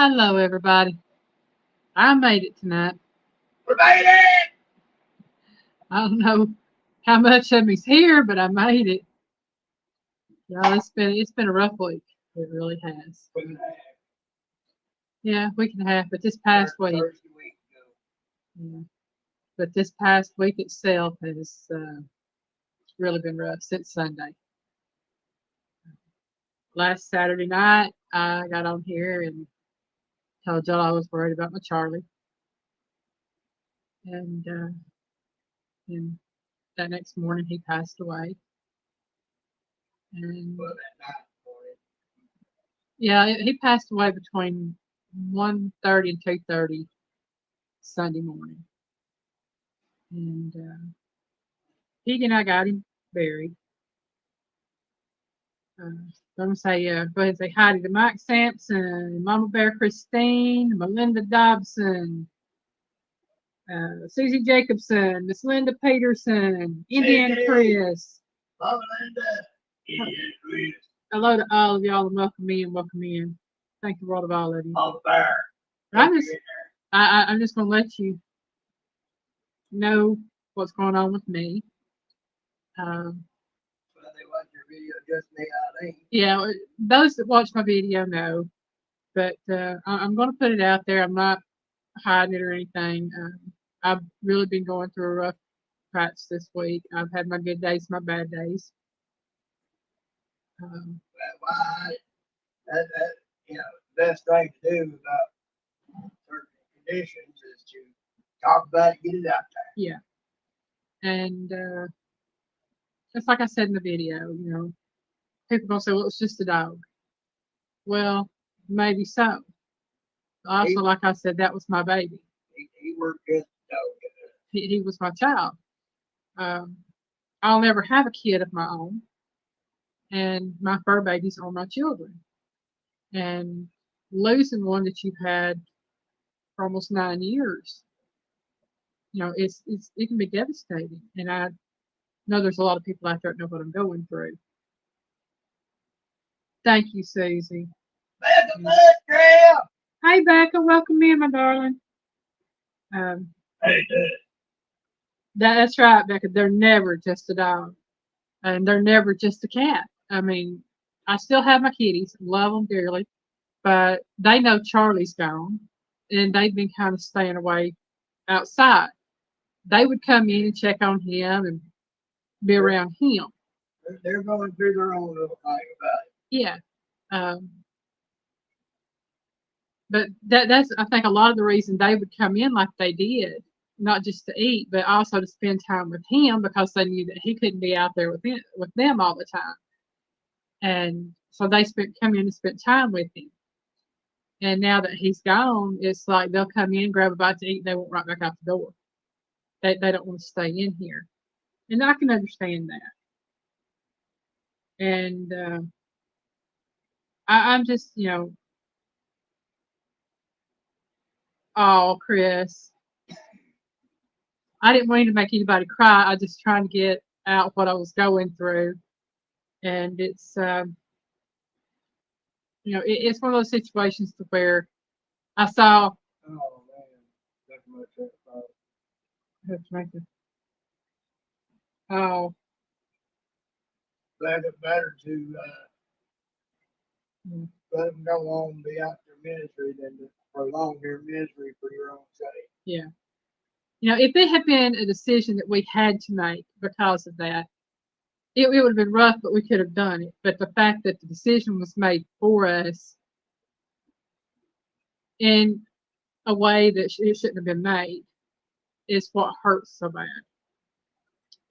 Hello, everybody. I made it tonight. We made it! I don't know how much of me's here, but I made it. Y'all, it's been a rough week. It really has. Week and a half. Yeah, week and a half. But this past week, Thursday week ago. yeah, but this past week itself has really been rough since Sunday. Last Saturday night, I got on here and told y'all I was worried about my Charlie, and that next morning he passed away. And Well, that night morning. yeah, he passed away between 1:30 and 2:30 Sunday morning. And Peggy and I got him buried. I'm gonna say, go ahead and say hi to Mike Sampson, Mama Bear Christine, Melinda Dobson, Susie Jacobson, Miss Linda Peterson, Indiana Hey, Chris. Mama Linda. Idiot Chris. Hello to all of y'all and welcome in, welcome in. Thank the world of all of you. Mama Bear. I'm just gonna let you know what's going on with me. Well, they watch your video, just me out ain't. Yeah, those that watch my video know, but I'm going to put it out there. I'm not hiding it or anything. I've really been going through a rough patch this week. I've had my good days, my bad days. Well, why? That, the best thing to do about certain conditions is to talk about it, get it out there. Yeah, and just like I said in the video, people gonna say, "Well, it's just a dog." Well, maybe so. Also, like I said, that was my baby. He worked just a dog. He was my child. I'll never have a kid of my own, and my fur babies are my children. And losing one that you've had for almost 9 years, it can be devastating. And I know there's a lot of people out there that know what I'm going through. Thank you, Susie. Back a mud trail. Hey, Becca, welcome in, my darling. Hey, Dad. That's right, Becca. They're never just a dog, and they're never just a cat. I mean, I still have my kitties, love them dearly, but they know Charlie's gone, and they've been kind of staying away outside. They would come in and check on him and be around him. They're going through their own little thing about it. Yeah. But that's, I think, a lot of the reason they would come in like they did, not just to eat, but also to spend time with him because they knew that he couldn't be out there with them all the time. And so they come in and spent time with him. And now that he's gone, it's like they'll come in, grab a bite to eat, and they won't right back out the door. They don't want to stay in here. And I can understand that. And I'm just, oh, Chris, I didn't want to make anybody cry. I just trying to get out what I was going through. And it's, it's one of those situations to where I saw. Oh, man. That's much Oh, glad it better to let them go on and be out their misery than to prolong their misery for your own sake. yeah. If it had been a decision that we had to make because of that, it would have been rough, but we could have done it. But the fact that the decision was made for us in a way that it shouldn't have been made is what hurts so bad.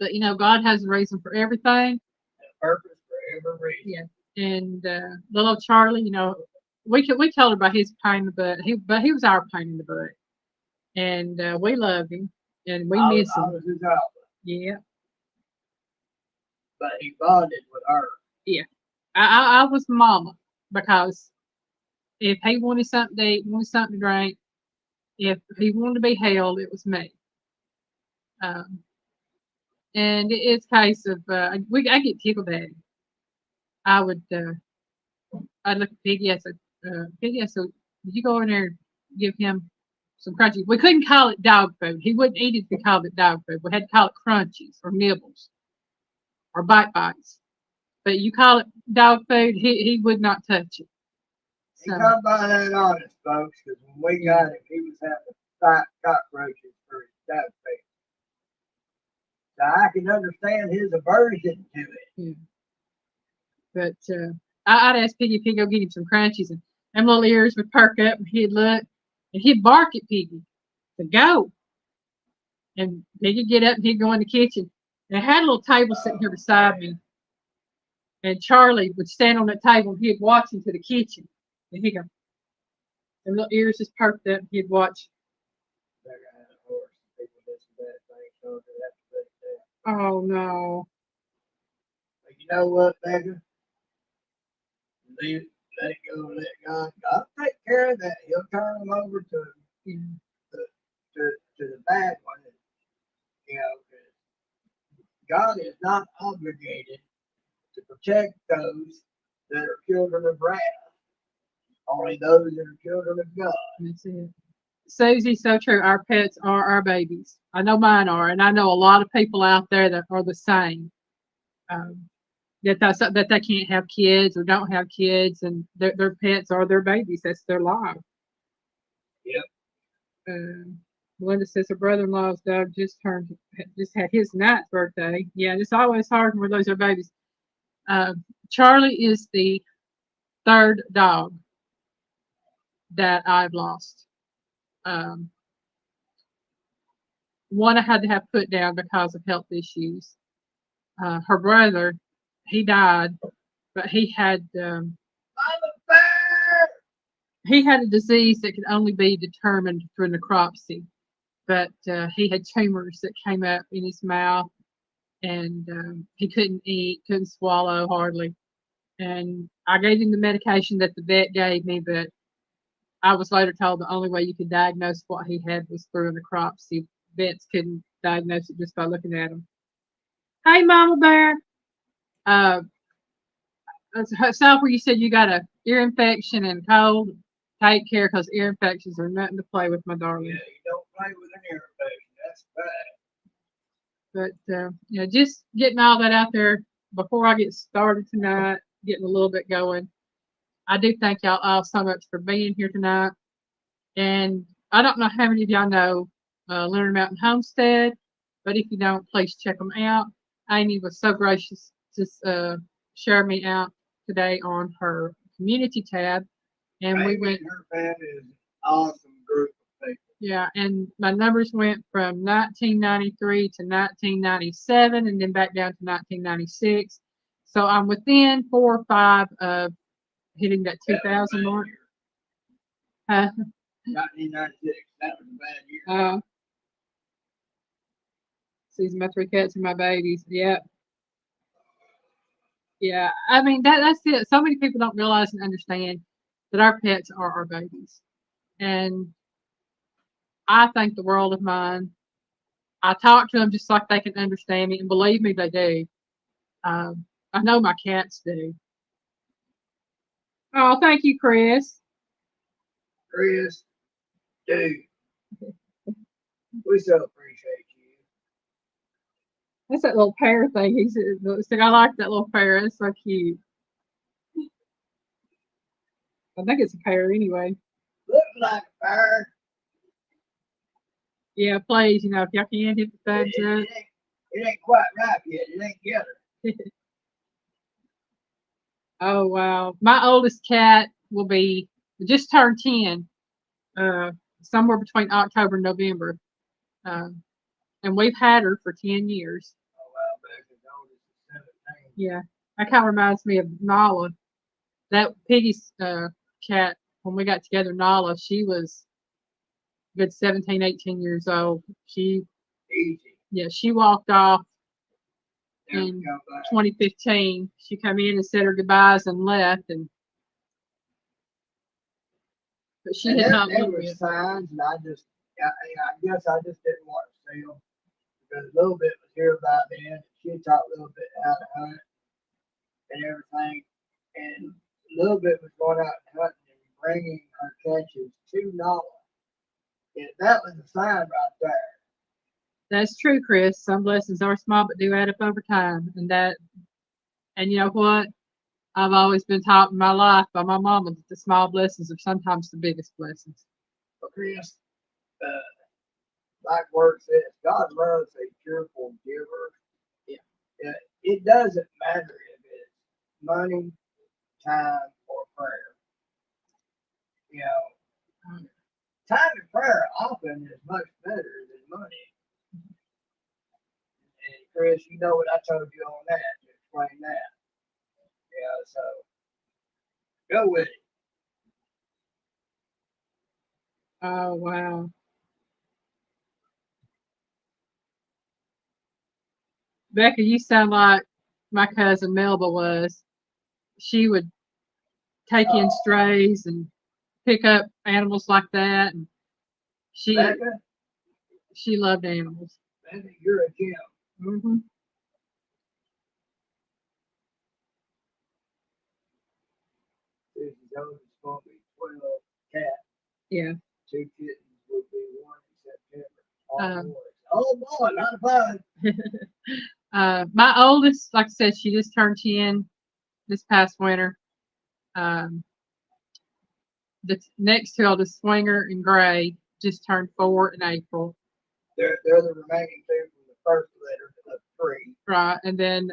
But God has a reason for everything. A purpose for every reason. Yeah. And little Charlie, we told her about his pain in the butt. But he was our pain in the butt, and we loved him, and we miss him. I was his outlet. Yeah. But he bonded with her. Yeah. I was mama because if he wanted something to eat, wanted something to drink, if he wanted to be held, it was me. And it's a case of I get tickled at him. I'd look at Piggy. I said, Piggy, I said, You go in there and give him some crunchies. We couldn't call it dog food. He wouldn't eat it if we called it dog food. We had to call it crunchies or nibbles or bite bites. But you call it dog food, he would not touch it. He So, come by that honest, folks, because when we got him, he was having to fight cockroaches for his dog food. So I can understand his aversion to it. yeah. But I'd ask Piggy if he'd go get him some crunchies, and them little ears would perk up, and he'd look, and he'd bark at Piggy to go. And Piggy'd get up, and he'd go in the kitchen. And I had a little table sitting here beside me, and Charlie would stand on that table, and he'd watch into the kitchen. And he'd go, and little ears just perked up, and he'd watch. Oh no. But you know what, Becca? Let it go, let God. God take care of that. He'll turn them over to the bad one. You know, God is not obligated to protect those that are children of wrath. Only those that are children of God. That's it. Susie, so true. Our pets are our babies. I know mine are, and I know a lot of people out there that are the same. That they can't have kids or don't have kids, and their pets are their babies. That's their life. Yep. Melinda says her brother-in-law's dog just had his 9th birthday. Yeah, it's always hard when we lose our babies. Charlie is the 3rd dog that I've lost. One I had to have put down because of health issues. Her brother, he died, but he had a disease that could only be determined through necropsy. But he had tumors that came up in his mouth, and he couldn't eat, couldn't swallow hardly. And I gave him the medication that the vet gave me, but I was later told the only way you could diagnose what he had was through a necropsy. Vets couldn't diagnose it just by looking at him. Hey, Mama Bear. Southward, you said you got a ear infection and cold. Take care, because ear infections are nothing to play with, my darling. Yeah, you don't play with an ear infection. That's bad. But just getting all that out there before I get started tonight, getting a little bit going. I do thank y'all all so much for being here tonight. And I don't know how many of y'all know Leonard Mountain Homestead, but if you don't, please check them out. Amy was so gracious to share me out today on her community tab, and we went. Her family is an awesome group of people. Yeah, and my numbers went from 1993 to 1997, and then back down to 1996. So I'm within 4 or 5 of hitting that 2,000 mark. 1996. That was a bad year. These my 3 cats and my babies. Yep. Yeah. I mean that's it. So many people don't realize and understand that our pets are our babies. And I think the world of mine. I talk to them just like they can understand me, and believe me, they do. I know my cats do. Oh, thank you, Chris. Chris, dude, we so appreciate you. That's that little pear thing. He said, I like that little pear. It's so cute. I think it's a pear anyway. Looks like a pear. Yeah, please, if y'all can hit the thumbs up. It ain't quite ripe yet. It ain't together. Oh, wow. My oldest cat will be just turned 10, somewhere between October and November. And we've had her for 10 years. Oh, wow. Back as old as 17. Yeah. That kind of reminds me of Nala. That Piggy's cat, when we got together, Nala, she was a good 17, 18 years old. Easy. Yeah, she walked off in 2015. She came in and said her goodbyes and left, but she had not There lived were yet. signs, and I guess I just didn't want to see them, because a little bit was here by then. She taught a little bit how to hunt and everything, and a little bit was going out and hunting and bringing her catches to knowledge. That was a sign right there. That's true, Chris. Some blessings are small but do add up over time. And you know what? I've always been taught in my life by my mama that the small blessings are sometimes the biggest blessings. But Chris, like word says, God loves a cheerful giver. Yeah. It doesn't matter if it's money, time, or prayer. You know, time and prayer often is much better than money. And Chris, you know what I told you on that to explain that. Yeah, so go with it. Oh, wow. Becca, you sound like my cousin Melba was. She would take in strays and pick up animals like that. And Becca, she loved animals. Becca, you're a gem. Mm-hmm. Susie's oldest is going to be 12 cats. Yeah. 2 kittens will be 1 in September. All boys. Oh boy, not fun. My oldest, like I said, she just turned 10 this past winter. The next eldest, Swinger and Gray, just turned 4 in April. They're the remaining 2 from the first litter of 3. Right, and then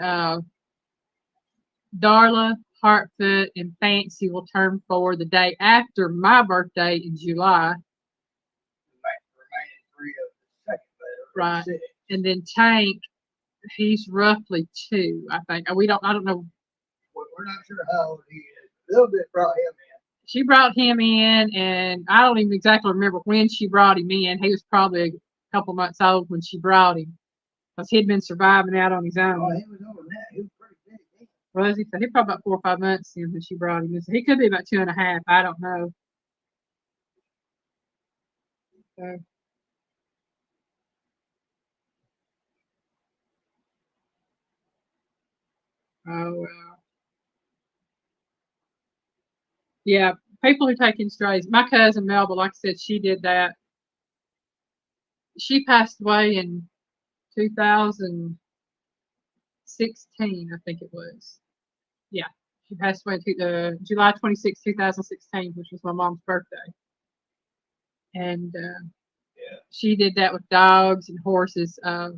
Darla, Hartfoot, and Fancy will turn 4 the day after my birthday in July. The remaining 3 of the second litter. Right, 6. and then Tank, he's roughly 2, I think. I don't know. We're not sure how old he is. A little bit brought him in. She brought him in, and I don't even exactly remember when she brought him in. He was probably a couple months old when she brought him, because he'd been surviving out on his own. Oh, he was over that. He was pretty big. Was he? So he probably about 4 or 5 months in when she brought him in. So he could be about 2.5. I don't know. So, oh well. Yeah, people who take in strays. My cousin Melba, like I said, she did that. She passed away in 2016, I think it was. Yeah, she passed away July 26, 2016, which was my mom's birthday. And she did that with dogs and horses. They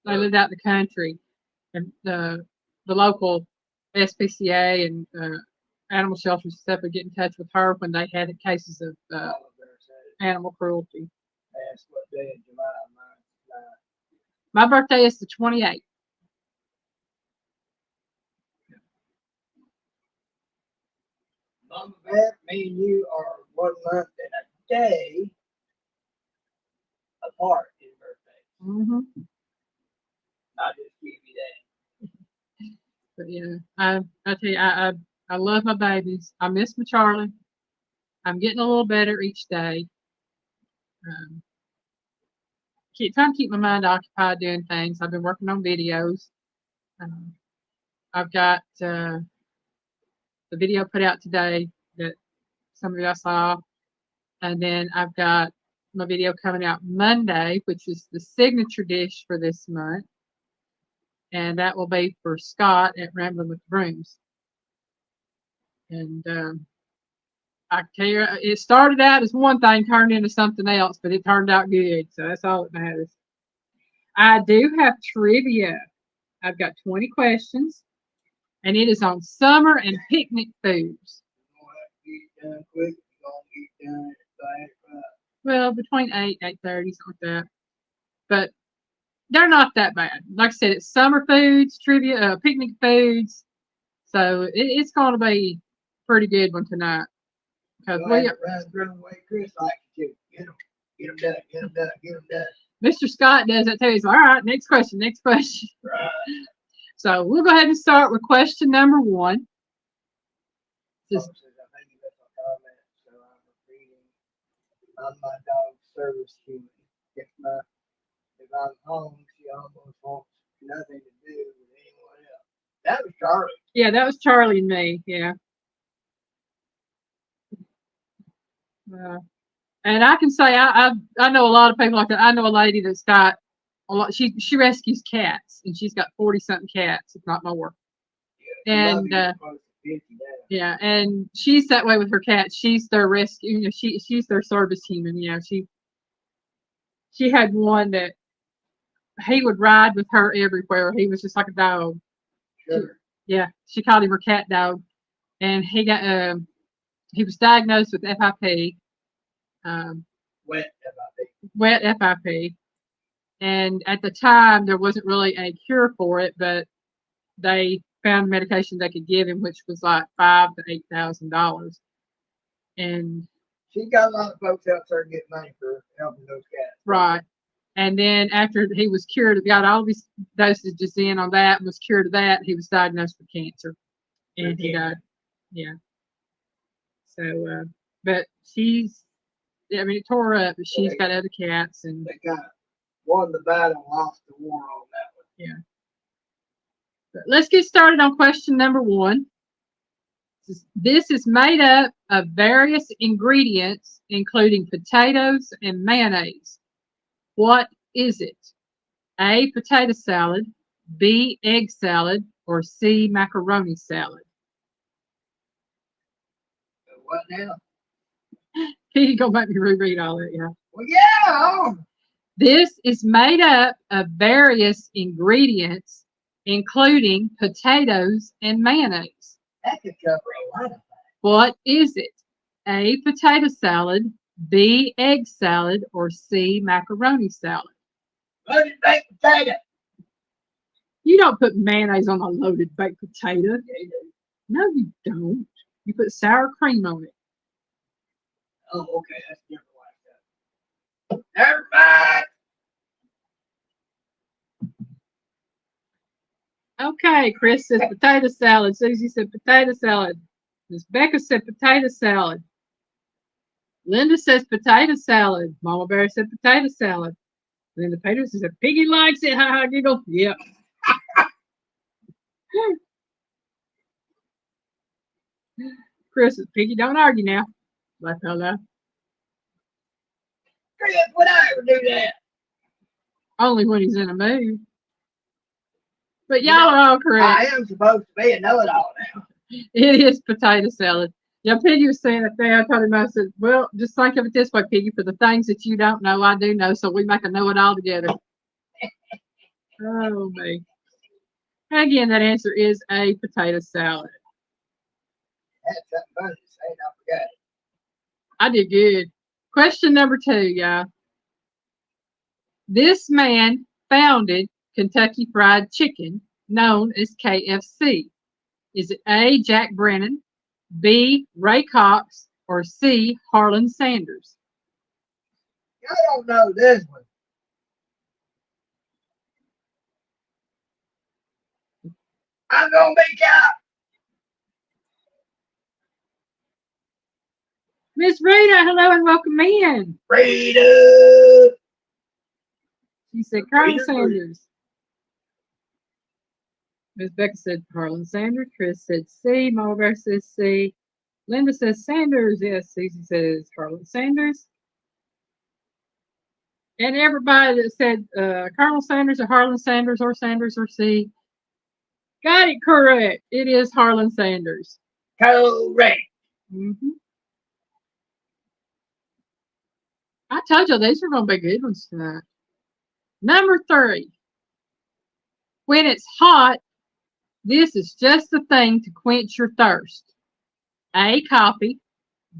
lived out in the country, and the local SPCA and animal shelters and stuff would get in touch with her when they had cases of animal cruelty. Ask what day in July. My birthday is the 28th. Mama Beth, me and you are 1 month and a day apart in birthday. Mm-hmm. I'll just give you that. But yeah, I tell you, I love my babies. I miss my Charlie. I'm getting a little better each day. Trying to keep my mind occupied doing things. I've been working on videos. I've got the video put out today that some of y'all saw, and then I've got my video coming out Monday, which is the signature dish for this month, and that will be for Scott at Rambling with the Brooms. And I tell you, it started out as one thing, turned into something else, but it turned out good, so that's all that matters. I do have trivia. I've got 20 questions, and it is on summer and picnic foods. Well, between 8 and 8:30, something like that. But they're not that bad. Like I said, it's summer foods, trivia, picnic foods. So it's going to be a pretty good one tonight. Because Chris likes to get them done, get them done, get them done. Mr. Scott does that too. He's like, all right, next question, next question. Right. So we'll go ahead and start with question number 1. I'm my dog's service human. If I'm home, she almost wants nothing to do with anyone else. That was Charlie. Yeah, that was Charlie and me. Yeah. And I can say I know a lot of people like that. I know a lady that's got a lot. She rescues cats, and she's got 40-something cats, if not more. And yeah, and she's that way with her cats. She's their rescue. You know, she's their service human. You know, she had one that he would ride with her everywhere. He was just like a dog. Sure. Yeah, she called him her cat dog, and he was diagnosed with FIP, Wet FIP. wet FIP, and at the time there wasn't really a cure for it, but they found medication they could give him, which was like $5,000 to $8,000, and She got a lot of folks out there getting money for helping those cats. right. And then after he was cured, got all these dosages in on that, and was cured of that, he was diagnosed with cancer, and he died. Yeah. So, but I mean, it tore her up, but she's got other cats, and they got won the battle, lost the war on that one. Yeah. But let's get started on question number 1. This is made up of various ingredients, including potatoes and mayonnaise. What is it? A, potato salad, B, egg salad, or C, macaroni salad? What now? You're going to make me reread all that, yeah. Well, yeah. This is made up of various ingredients, including potatoes and mayonnaise. That could cover a lot of things. What is it? A, potato salad, B, egg salad, or C, macaroni salad? Loaded baked potato. You don't put mayonnaise on a loaded baked potato. No, you don't. You put sour cream on it. Oh, okay. That's different like that. Never mind. Okay, Chris says potato salad. Susie said potato salad. Miss Becca said potato salad. Linda says potato salad. Mama Bear said potato salad. Linda Peters said Piggy likes it. Ha ha, giggle. Yep. Chris says Piggy, don't argue now. Like hello. Chris, would I ever do that? Only when he's in a mood. But y'all are all correct. I am supposed to be a know-it-all now. It is potato salad. Yeah, Piggy was saying it there. I told him, I said, well, just think of it this way, Piggy. For the things that you don't know, I do know. So we make a know-it-all together. Oh, me. Again, that answer is a potato salad. That's something funny to say, and I forgot it. I did good. Question number 2, y'all. This man founded Kentucky Fried Chicken, known as KFC. Is it A, Jack Brennan, B, Ray Cox, or C, Harlan Sanders? I don't know this one. I'm going to be Cap. Miss Rita, hello and welcome in. Rita. She said Colonel Sanders. Miss Becca said Harlan Sanders. Chris said C. Mulver says C. Linda says Sanders. Yes, Susie says Harlan Sanders. And everybody that said Colonel Sanders or Harlan Sanders or C. Got it correct. It is Harlan Sanders. Correct. Mm-hmm. I told you these were going to be good ones tonight. Number 3. When it's hot, this is just the thing to quench your thirst. A, coffee,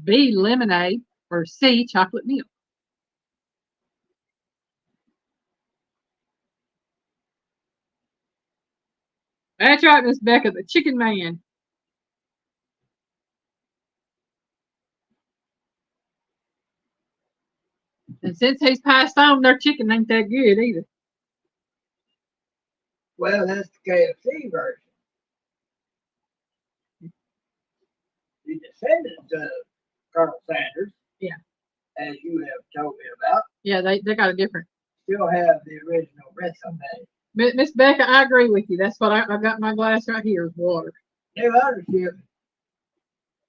B, lemonade, or C, chocolate milk. That's right, Miss Becca, the chicken man. And since he's passed on, their chicken ain't that good either. Well, that's the KFC version. The descendants of Colonel Sanders, yeah, as you have told me about, yeah, they got a different. Still have the original recipe. Miss Becca, I agree with you. That's what I got my glass right here is water. New ownership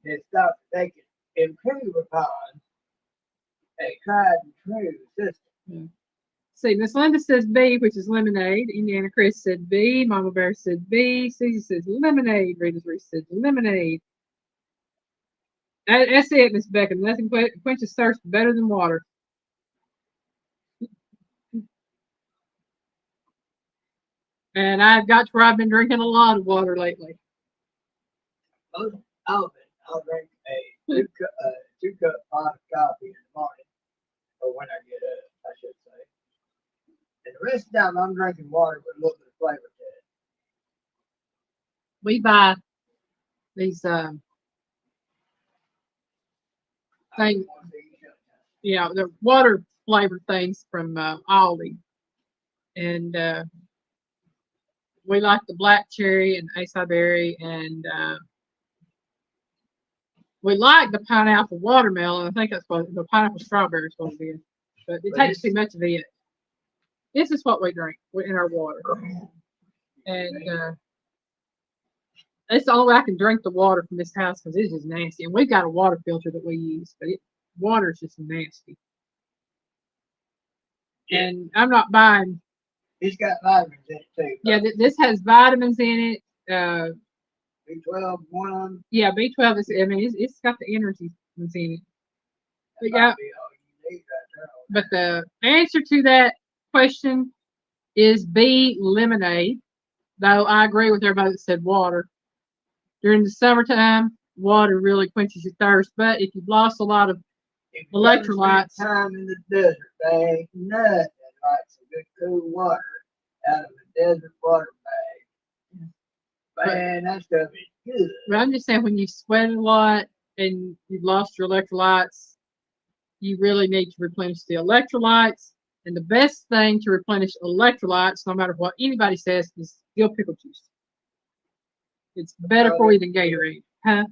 has thought they could improve upon a tried and true system. Yeah. See, Miss Linda says B, which is lemonade. Indiana Chris said B. Mama Bear said B. Susie says lemonade. Rita's Reese said lemonade. That's it, Miss Beckham. Nothing quenches thirst better than water. And I've got to where I've been drinking a lot of water lately. Most often, I'll drink a 2-cup pot of coffee in the morning, or when I get up, I should say. And the rest of the time, I'm drinking water with a little bit of flavor to it. We buy these things, yeah, the water flavored things from Aldi, and we like the black cherry and acai berry, and we like the pineapple watermelon. I think that's what the pineapple strawberry is what it is, but it takes too much of it. This is what we drink in our water, and it's the only way I can drink the water from this house because it's just nasty. And we've got a water filter that we use, but water is just nasty. And I'm not buying. It's got vitamins in it too. Yeah, this has vitamins in it. B12, one of them. Yeah, B12 is. I mean, it's got the energy in it. But yeah. But the answer to that question is B, lemonade. Though I agree with everybody that said water. During the summertime, water really quenches your thirst. But if you've lost a lot of electrolytes, time in the desert, there ain't nothing like some good cool water out of a desert water bag. Man, that stuff is good. But I'm just saying, when you sweat a lot and you've lost your electrolytes, you really need to replenish the electrolytes. And the best thing to replenish electrolytes, no matter what anybody says, is dill pickle juice. It's better for you than Gatorade. Huh?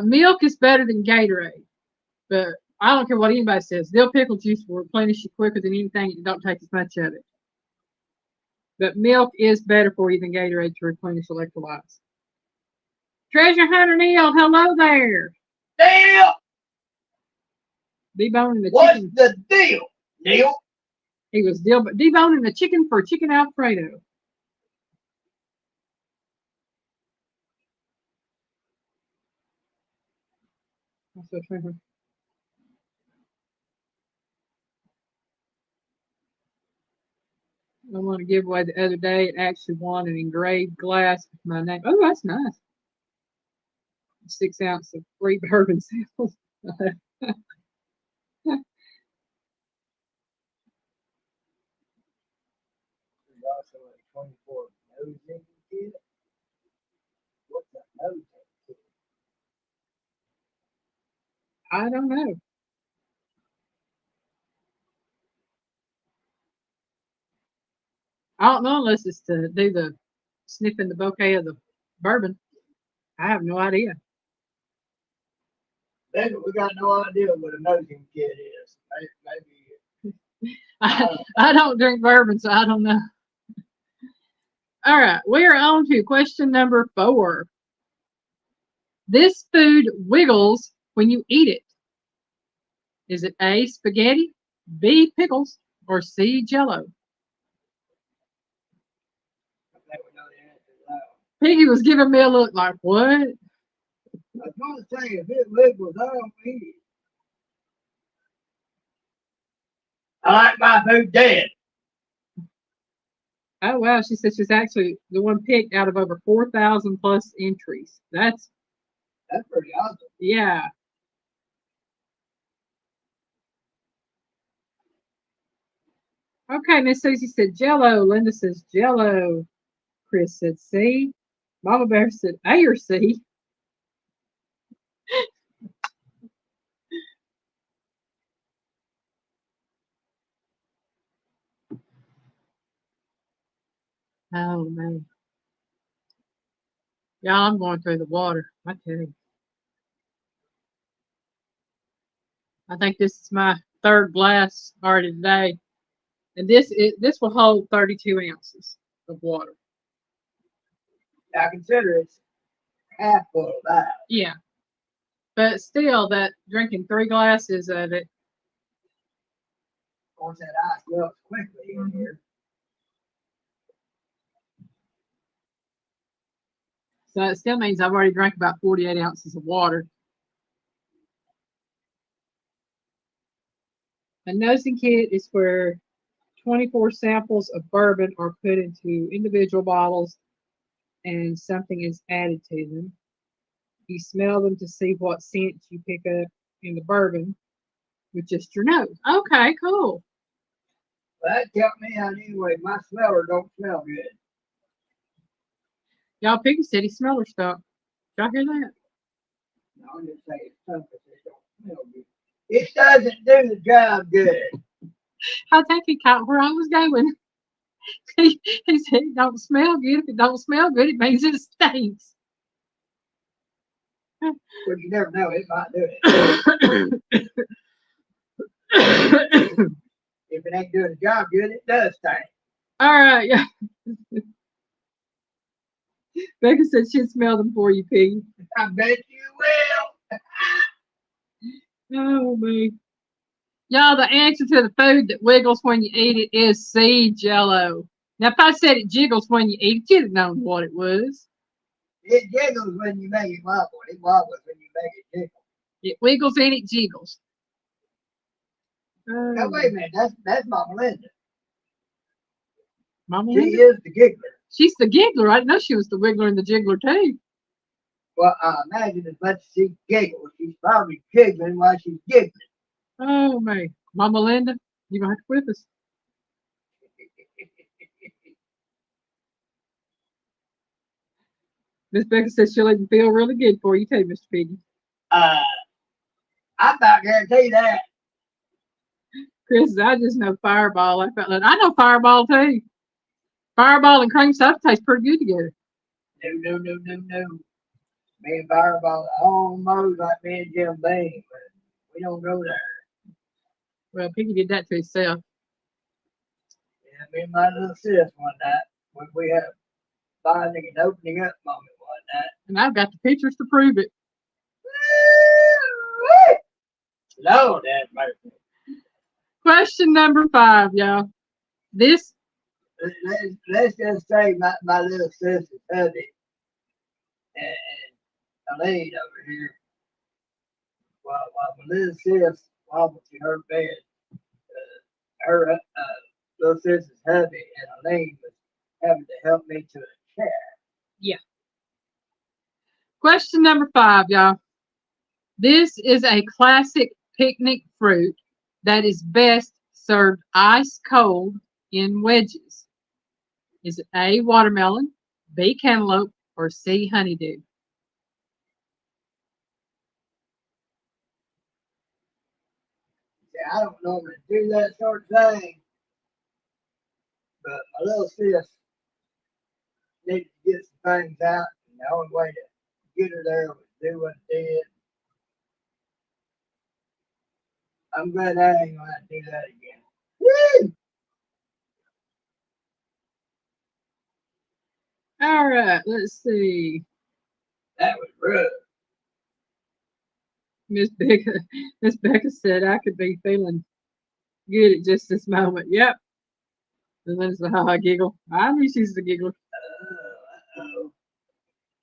Milk is better than Gatorade. But I don't care what anybody says. Dill pickle juice will replenish you quicker than anything. You don't take as much of it. But milk is better for you than Gatorade to replenish electrolytes. Treasure Hunter Neil, hello there. Neil! Deboning the What's chicken. the deal, Neil? He was deboning the chicken for chicken Alfredo. That's what Treasure. I want to give away the other day. It actually won an engraved glass with my name. Oh, that's nice. 6 ounce of free bourbon samples. There's also a 24 nosing kit. What's a nosing kit? I don't know. I don't know unless it's to do the sniffing the bouquet of the bourbon. I have no idea. Maybe we got no idea what a nosing kit is. Maybe I don't drink bourbon, so I don't know. All right, we are on to question number 4. This food wiggles when you eat it. Is it A, spaghetti, B, pickles, or C, Jello? Piggy was giving me a look like, what? I was going to say, if it wiggles, I don't eat it. I like my food dead. Oh, wow. She said she's actually the one picked out of over 4,000 plus entries. That's pretty awesome. Yeah. Okay, Miss Susie said Jello. Linda says Jello. Chris said C. Mama Bear said A or C. Oh, man. Yeah, I'm going through the water. I tell you. I think this is my 3rd glass already today. And this will hold 32 ounces of water. I consider it's half full of that. Yeah. But still, that drinking 3 glasses of it. Of course, that ice melts quickly in here. So it still means I've already drank about 48 ounces of water. A nosing kit is where 24 samples of bourbon are put into individual bottles and something is added to them. You smell them to see what scent you pick up in the bourbon with just your nose. Okay, cool. Well, that kept me out anyway. My smeller don't smell good. Y'all, Piggy said he smelled her stuff. Did y'all hear that? No, I'm just saying something that don't smell good. It doesn't do the job good. I think he caught where I was going. He said it don't smell good. If it don't smell good, it means it stinks. But you never know, it might do it. If it ain't doing the job good, it does stink. All right, yeah. Becca said she'd smell them for you, Piggy. I bet you will. Oh, me. Y'all, the answer to the food that wiggles when you eat it is seed jello. Now, if I said it jiggles when you eat it, you'd have known what it was. It jiggles when you make it wobble. It wobbles when you make it jiggle. It wiggles and it jiggles. Now wait a minute, that's Mama Linda. Mama She Linda? is the giggler. She's the giggler. I didn't know she was the wiggler and the jiggler too. Well, I imagine as much as she giggles, she's probably giggling while she's giggling. Oh, me. Mama Linda, you're going to have to with us. Miss Becca says she'll even feel really good for you too, Mr. Piggy. I about guarantee that. Chris, I just know Fireball. I know Fireball too. Fireball and cream soda taste pretty good together. No. Me and Fireball almost like me and Jim Beam, but we don't go there. Well, Piggy did that to himself. Yeah, me and my little sis one night when we had a binding and opening up moment one night. And I've got the pictures to prove it. Lord, that's mercy. Question number 5, y'all. This. Let's just say my little sister's hubby and Elaine over here, while my little sis wobbles in her bed, her little sister's hubby and Elaine was having to help me to a chair. Yeah. Question number 5, y'all. This is a classic picnic fruit that is best served ice cold in wedges. Is it A, watermelon, B, cantaloupe, or C, honeydew? See, I don't normally do that sort of thing, but my little sis needed to get some things out, and the only way to get her there was do what it did. I'm glad I ain't gonna have to do that again. Woo! All right, let's see. That was rough. Miss Becca said I could be feeling good at just this moment. Yep. And then it's a ha giggle. I knew she's a giggler. Uh-oh.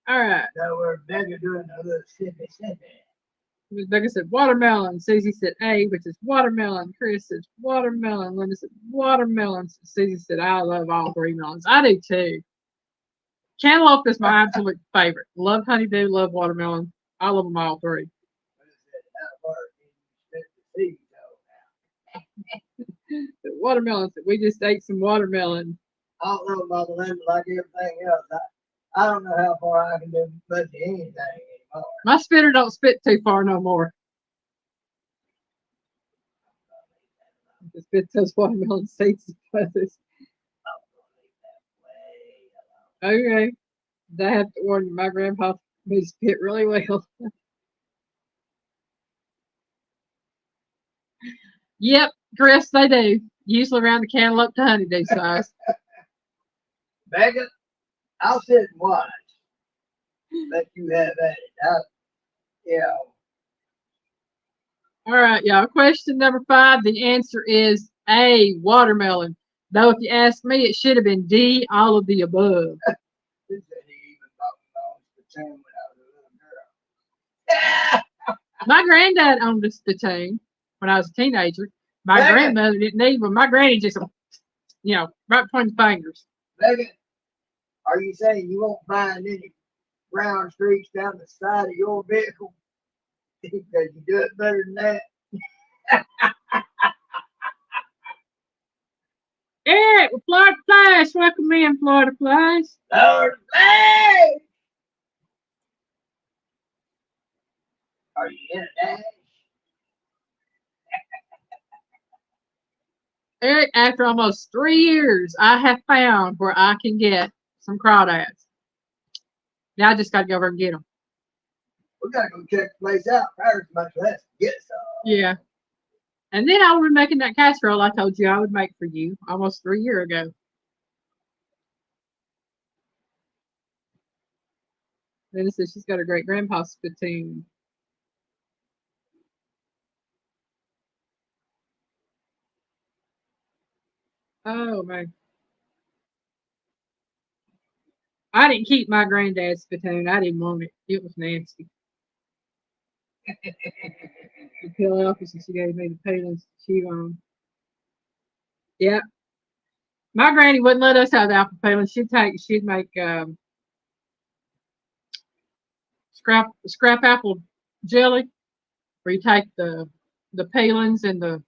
All right. So we're Becca doing a little sippy. Miss Becca said watermelon. Susie said A, which is watermelon. Chris says watermelon. Linda said watermelon. Susie said I love all 3 melons. I do too. Cantaloupe is my absolute favorite. Love honeydew, love watermelon. I love them all 3. The watermelons. We just ate some watermelon. I don't know about the limit like everything else. I don't know how far I can do much of anything anymore. My spitter don't spit too far no more. Just spit those watermelon seeds and feathers. Okay. I have to warn you, my grandpa made spit really well. Yep, Chris, they do. Usually around the cantaloupe to honeydew size. Becca, I'll sit and watch. Let you have at it. All right, y'all. Question number 5. The answer is A, watermelon. Though if you ask me, it should have been D, all of the above. He said he even bought me on the spittoon when I was a little girl. My granddad owned a spittoon when I was a teenager. My Megan, grandmother didn't need one. My granny just, right between the fingers. Megan, are you saying you won't find any brown streaks down the side of your vehicle? Because you do it better than that. Eric, with Florida Flash. Welcome in, Florida Flash. Lord, hey! Are you in a dash? Eric, after almost 3 years, I have found where I can get some crawdads. Now I just got to go over and get them. We gotta go check the place out first, much less get some. Yeah. And then I will be making that casserole I told you I would make for you almost 3 years ago. Then it says she's got a great grandpa spittoon. Oh man. I didn't keep my granddad's spittoon. I didn't want it. It was nasty. The peel off and she gave me the peelings to chew on. Yep. My granny wouldn't let us have the apple peelings. She'd make scrap apple jelly, where you take the peelings and the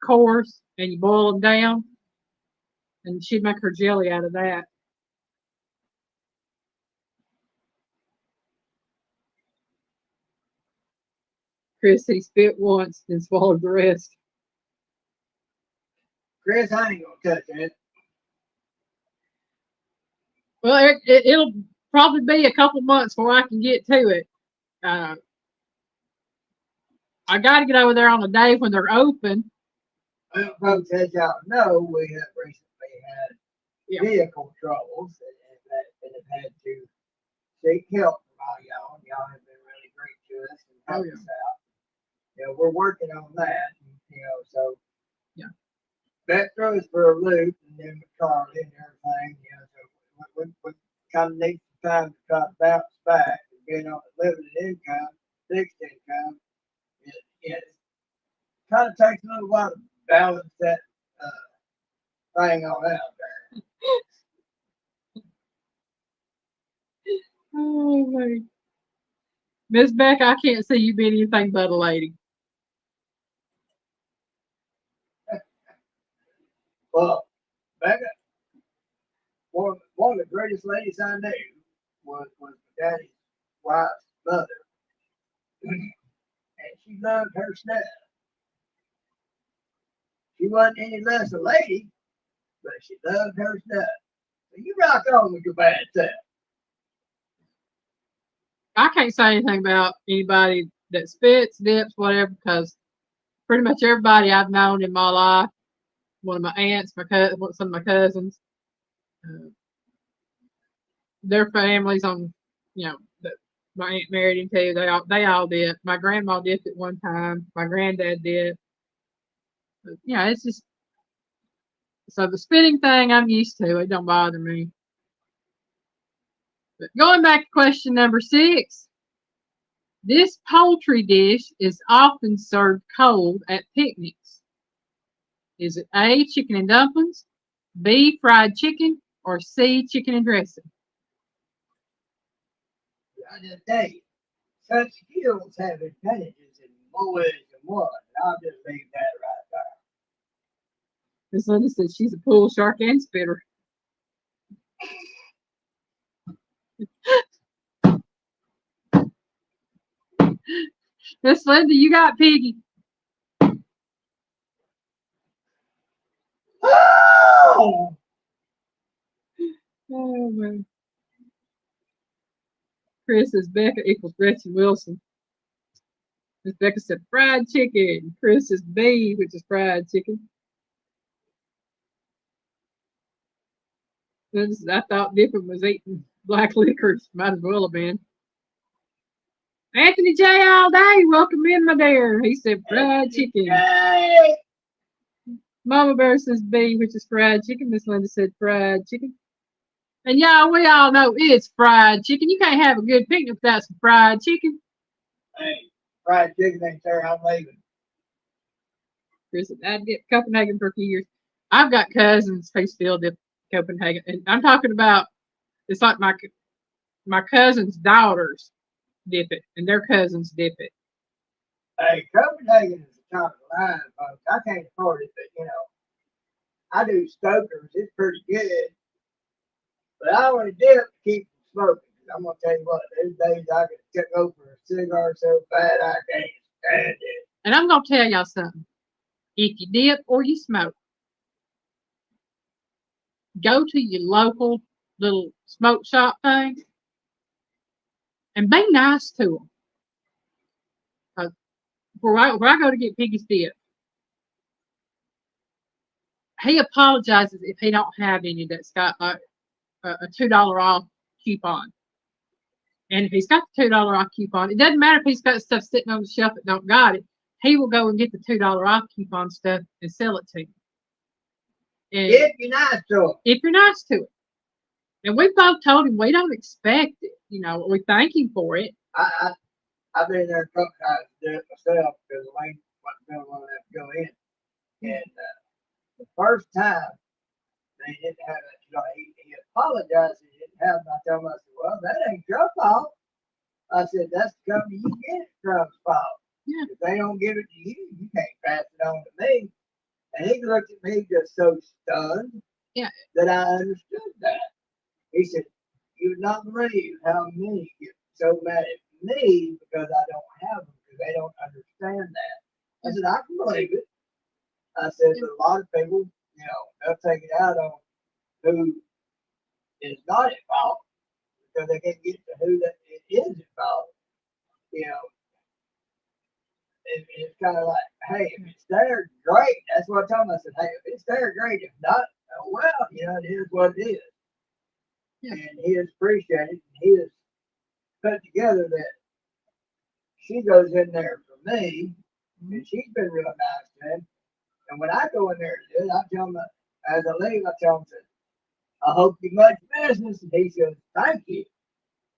cores and you boil them down, and she'd make her jelly out of that. Chris, he spit once and swallowed the rest. Chris, I ain't gonna touch it. Well, it'll probably be a couple months before I can get to it. Uh, I got to get over there on the day when they're open. Well, folks, as y'all know, we have recently had vehicle troubles and have had to seek help from all y'all. Y'all have been really great to us and helped us out. We're working on that, so that throws for a loop, and then with Carly and everything, so we kind of need some time to try to bounce back. And being on a limited income, fixed income, it kind of takes a little while to balance that thing on out there. Oh my. Miss Beck, I can't see you being anything but a lady. Well, Becca, one of the greatest ladies I knew was my daddy's wife's mother. And she loved her stuff. She wasn't any less a lady, but she loved her stuff. So you rock on with your bad stuff. I can't say anything about anybody that spits, dips, whatever, because pretty much everybody I've known in my life, one of my aunts, some of my cousins, their families on, that my aunt married into, they all did. My grandma dipped at one time. My granddad did. But, it's just, so the spitting thing I'm used to. It don't bother me. But going back to question number 6. This poultry dish is often served cold at picnics. Is it A, chicken and dumplings, B, fried chicken, or C, chicken and dressing? I just tell you, such skills have advantages in more ways than one. I'll just leave that right there. Miss Linda said she's a pool shark and spitter. Miss Linda, you got Piggy. Oh! Oh man. Chris says Becca equals Gretchen Wilson. Miss Becca said fried chicken. Chris says B, which is fried chicken. I thought dipping was eating black licorice. Might as well have been. Anthony J all day, welcome in, my dear. He said fried chicken. Hey, Mama Bear says B, which is fried chicken. Miss Linda said fried chicken. And y'all, we all know it's fried chicken. You can't have a good picnic without some fried chicken. hey, fried chicken ain't there. I'm leaving. Chris, I'd get Copenhagen for a few years. I've got cousins who still dip Copenhagen, and I'm talking about it's like my cousin's daughters dip it, and their cousins dip it. Hey, Copenhagen is the top of the line, folks. I can't afford it, but I do Stoker's. It's pretty good, but I only dip to keep from smoking. I'm gonna tell you what, there's days I can go for a cigar so bad I can't stand it. And I'm gonna tell y'all something. If you dip or you smoke, go to your local little smoke shop thing and be nice to them. Where I go to get Piggy's dip, he apologizes if he don't have any that's got like a $2 off coupon. And if he's got the $2 off coupon, it doesn't matter if he's got stuff sitting on the shelf that don't got it. He will go and get the $2 off coupon stuff and sell it to you. And if you're nice to them. If you're nice to it. And we both told him we don't expect it. We thank him for it. I've been there a couple times to do it myself because Lane wasn't going to let to go in. And the first time they didn't have it, he apologized. He didn't have it. I told him, I said, well, that ain't your fault. I said, that's the company you get it from's fault. Yeah. If they don't give it to you, you can't pass it on to me. And he looked at me just so stunned that I understood that. He said, you would not believe how many get so mad at me because I don't have them, because they don't understand that. I said, I can believe it. I said, but a lot of people, they'll take it out on who is not at fault because they can't get to who that it is at fault. It's kind of like, hey, if it's there, great. That's what I told him. I said, hey, if it's there, great. If not, oh, well, it is what it is. Yeah. And he has appreciated, he has put together that she goes in there for me, and she's been real nice to him. And when I go in there to do it, I tell him, as I leave, I tell him, I hope you much business. And he says, thank you.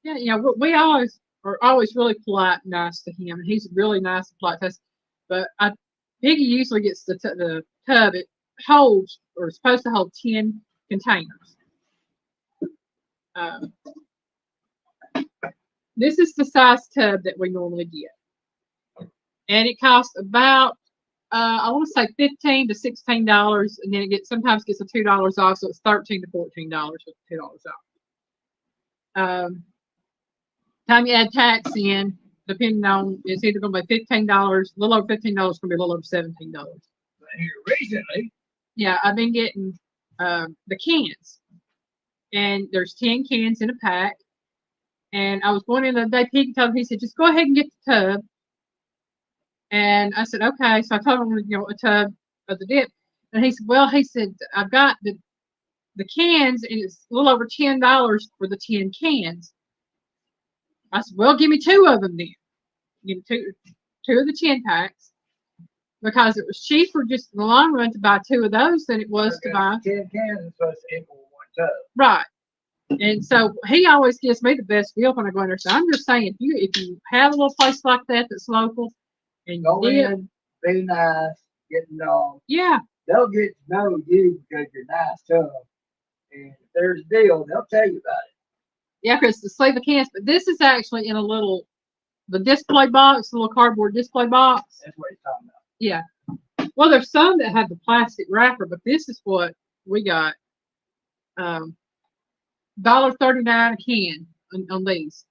Yeah, we always are really polite and nice to him. And he's really nice and polite to us. But Piggy usually gets the tub. It holds, or is supposed to hold 10 containers. This is the size tub that we normally get. And it costs about, I want to say $15 to $16, and then sometimes gets a $2 off, so it's $13 to $14 with $2 off. Time you add tax in, depending on, it's either going to be $15, a little over $15, going to be a little over $17. Here recently, yeah, I've been getting the cans, and there's 10 cans in a pack. And I was going in the other day, Pete told me, he said, just go ahead and get the tub. And I said, okay. So I told him, a tub of the dip. And he said, I've got the cans, and it's a little over $10 for the 10 cans. I said, well, give me 2 of them then. Give me two of the 10 packs. Because it was cheaper just in the long run to buy 2 of those than it was to buy 10 cans is supposed to equal 1 tub. Right. And so he always gives me the best deal when I go in there. So I'm just saying, if you have a little place like that that's local, and go in, be nice, get to know them. They'll get to know you because you're nice to them. And if there's a deal, they'll tell you about it. Yeah, because the sleeve of cans, but this is actually in the display box, the little cardboard display box. That's what he's talking about. Yeah. Well, there's some that have the plastic wrapper, but this is what we got. $1.39 a can on these.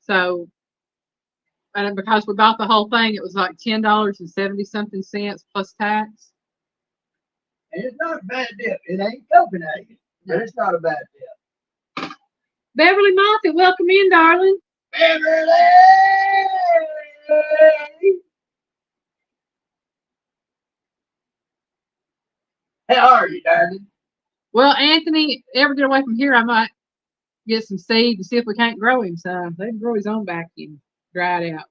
So, and because we bought the whole thing, it was like $10.70-something plus tax. And it's not a bad dip. It ain't Copenhagen, but it's not a bad dip. Beverly Moffitt, welcome in, darling. Beverly! How are you, darling? Well, Anthony, ever get away from here, I might get some seed and see if we can't grow him some. They can grow his own vacuum. dried out.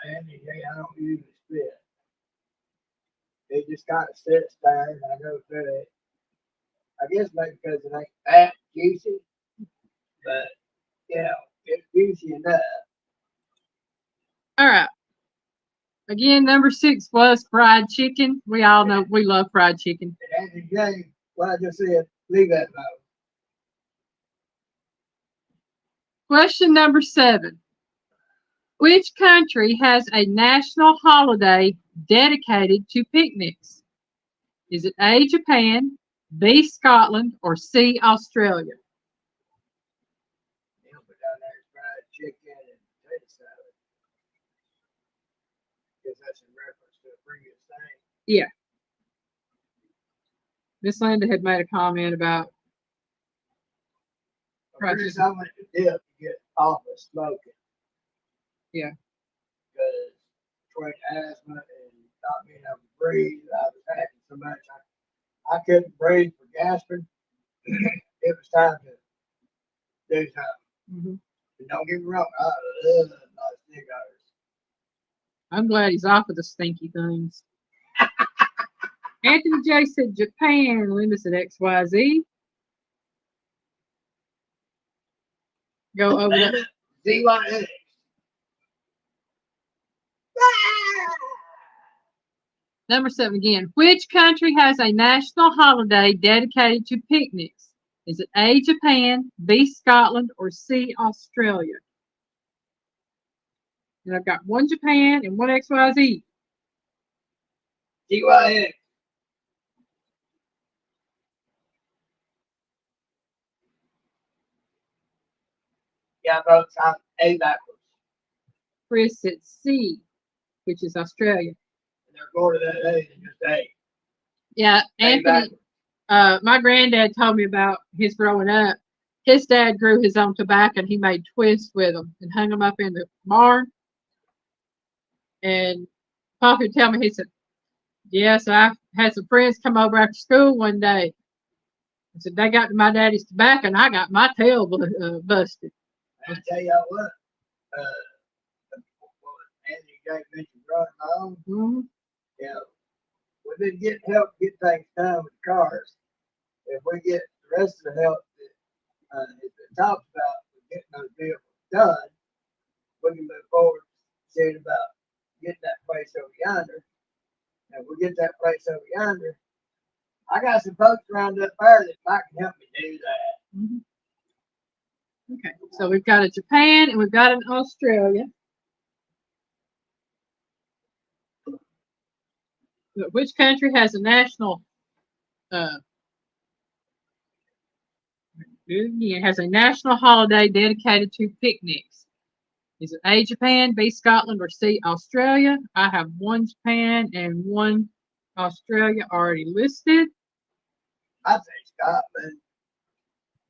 Andy, I don't usually spit. It just kind of sits there and I go through it. I guess maybe because it ain't that juicy, but it's juicy enough. All right. Again, number 6 was fried chicken. We all know we love fried chicken. And Andy James, what I just said, leave that alone. Question number 7. Which country has a national holiday dedicated to picnics? Is it A, Japan, B, Scotland, or C, Australia? They'll put down there fried chicken and potato salad. Because that's in reference to a previous thing. Yeah. Miss Linda had made a comment about fried First, chicken. I went to dip to get off of smoking. Yeah. Because between asthma and not being able to breathe, I was hacking so much I couldn't breathe for gasping. It was time to do something. Mm-hmm. And don't get me wrong, I love my cigars. I'm glad he's off of the stinky things. Anthony J said Japan. Linda said XYZ. Go over that. ZYX. Number 7 again. Which country has a national holiday dedicated to picnics? Is it A, Japan, B, Scotland, or C, Australia? And I've got one Japan and one XYZ. ZYX. Yeah, folks, I'm A backwards. Chris said C, which is Australia. And they're going to that A and just A. Yeah, Anthony. My granddad told me about his growing up. His dad grew his own tobacco and he made twists with them and hung them up in the barn. And Papa would tell me, he said, yes, I had some friends come over after school one day. I said, they got my daddy's tobacco and I got my tail busted. I tell you what, Anthony James mentioned running my own. Mm-hmm. We've been getting help to get things done with cars. If we get the rest of the help that it talks about getting those vehicles done, we can move forward saying about getting that place over yonder. And if we get that place over yonder, I got some folks around up there that might can help me do that. Mm-hmm. Okay, so we've got a Japan and we've got an Australia. Which country has a national has a national holiday dedicated to picnics? Is it A, Japan, B, Scotland, or C, Australia? I have one Japan and one Australia already listed. I say Scotland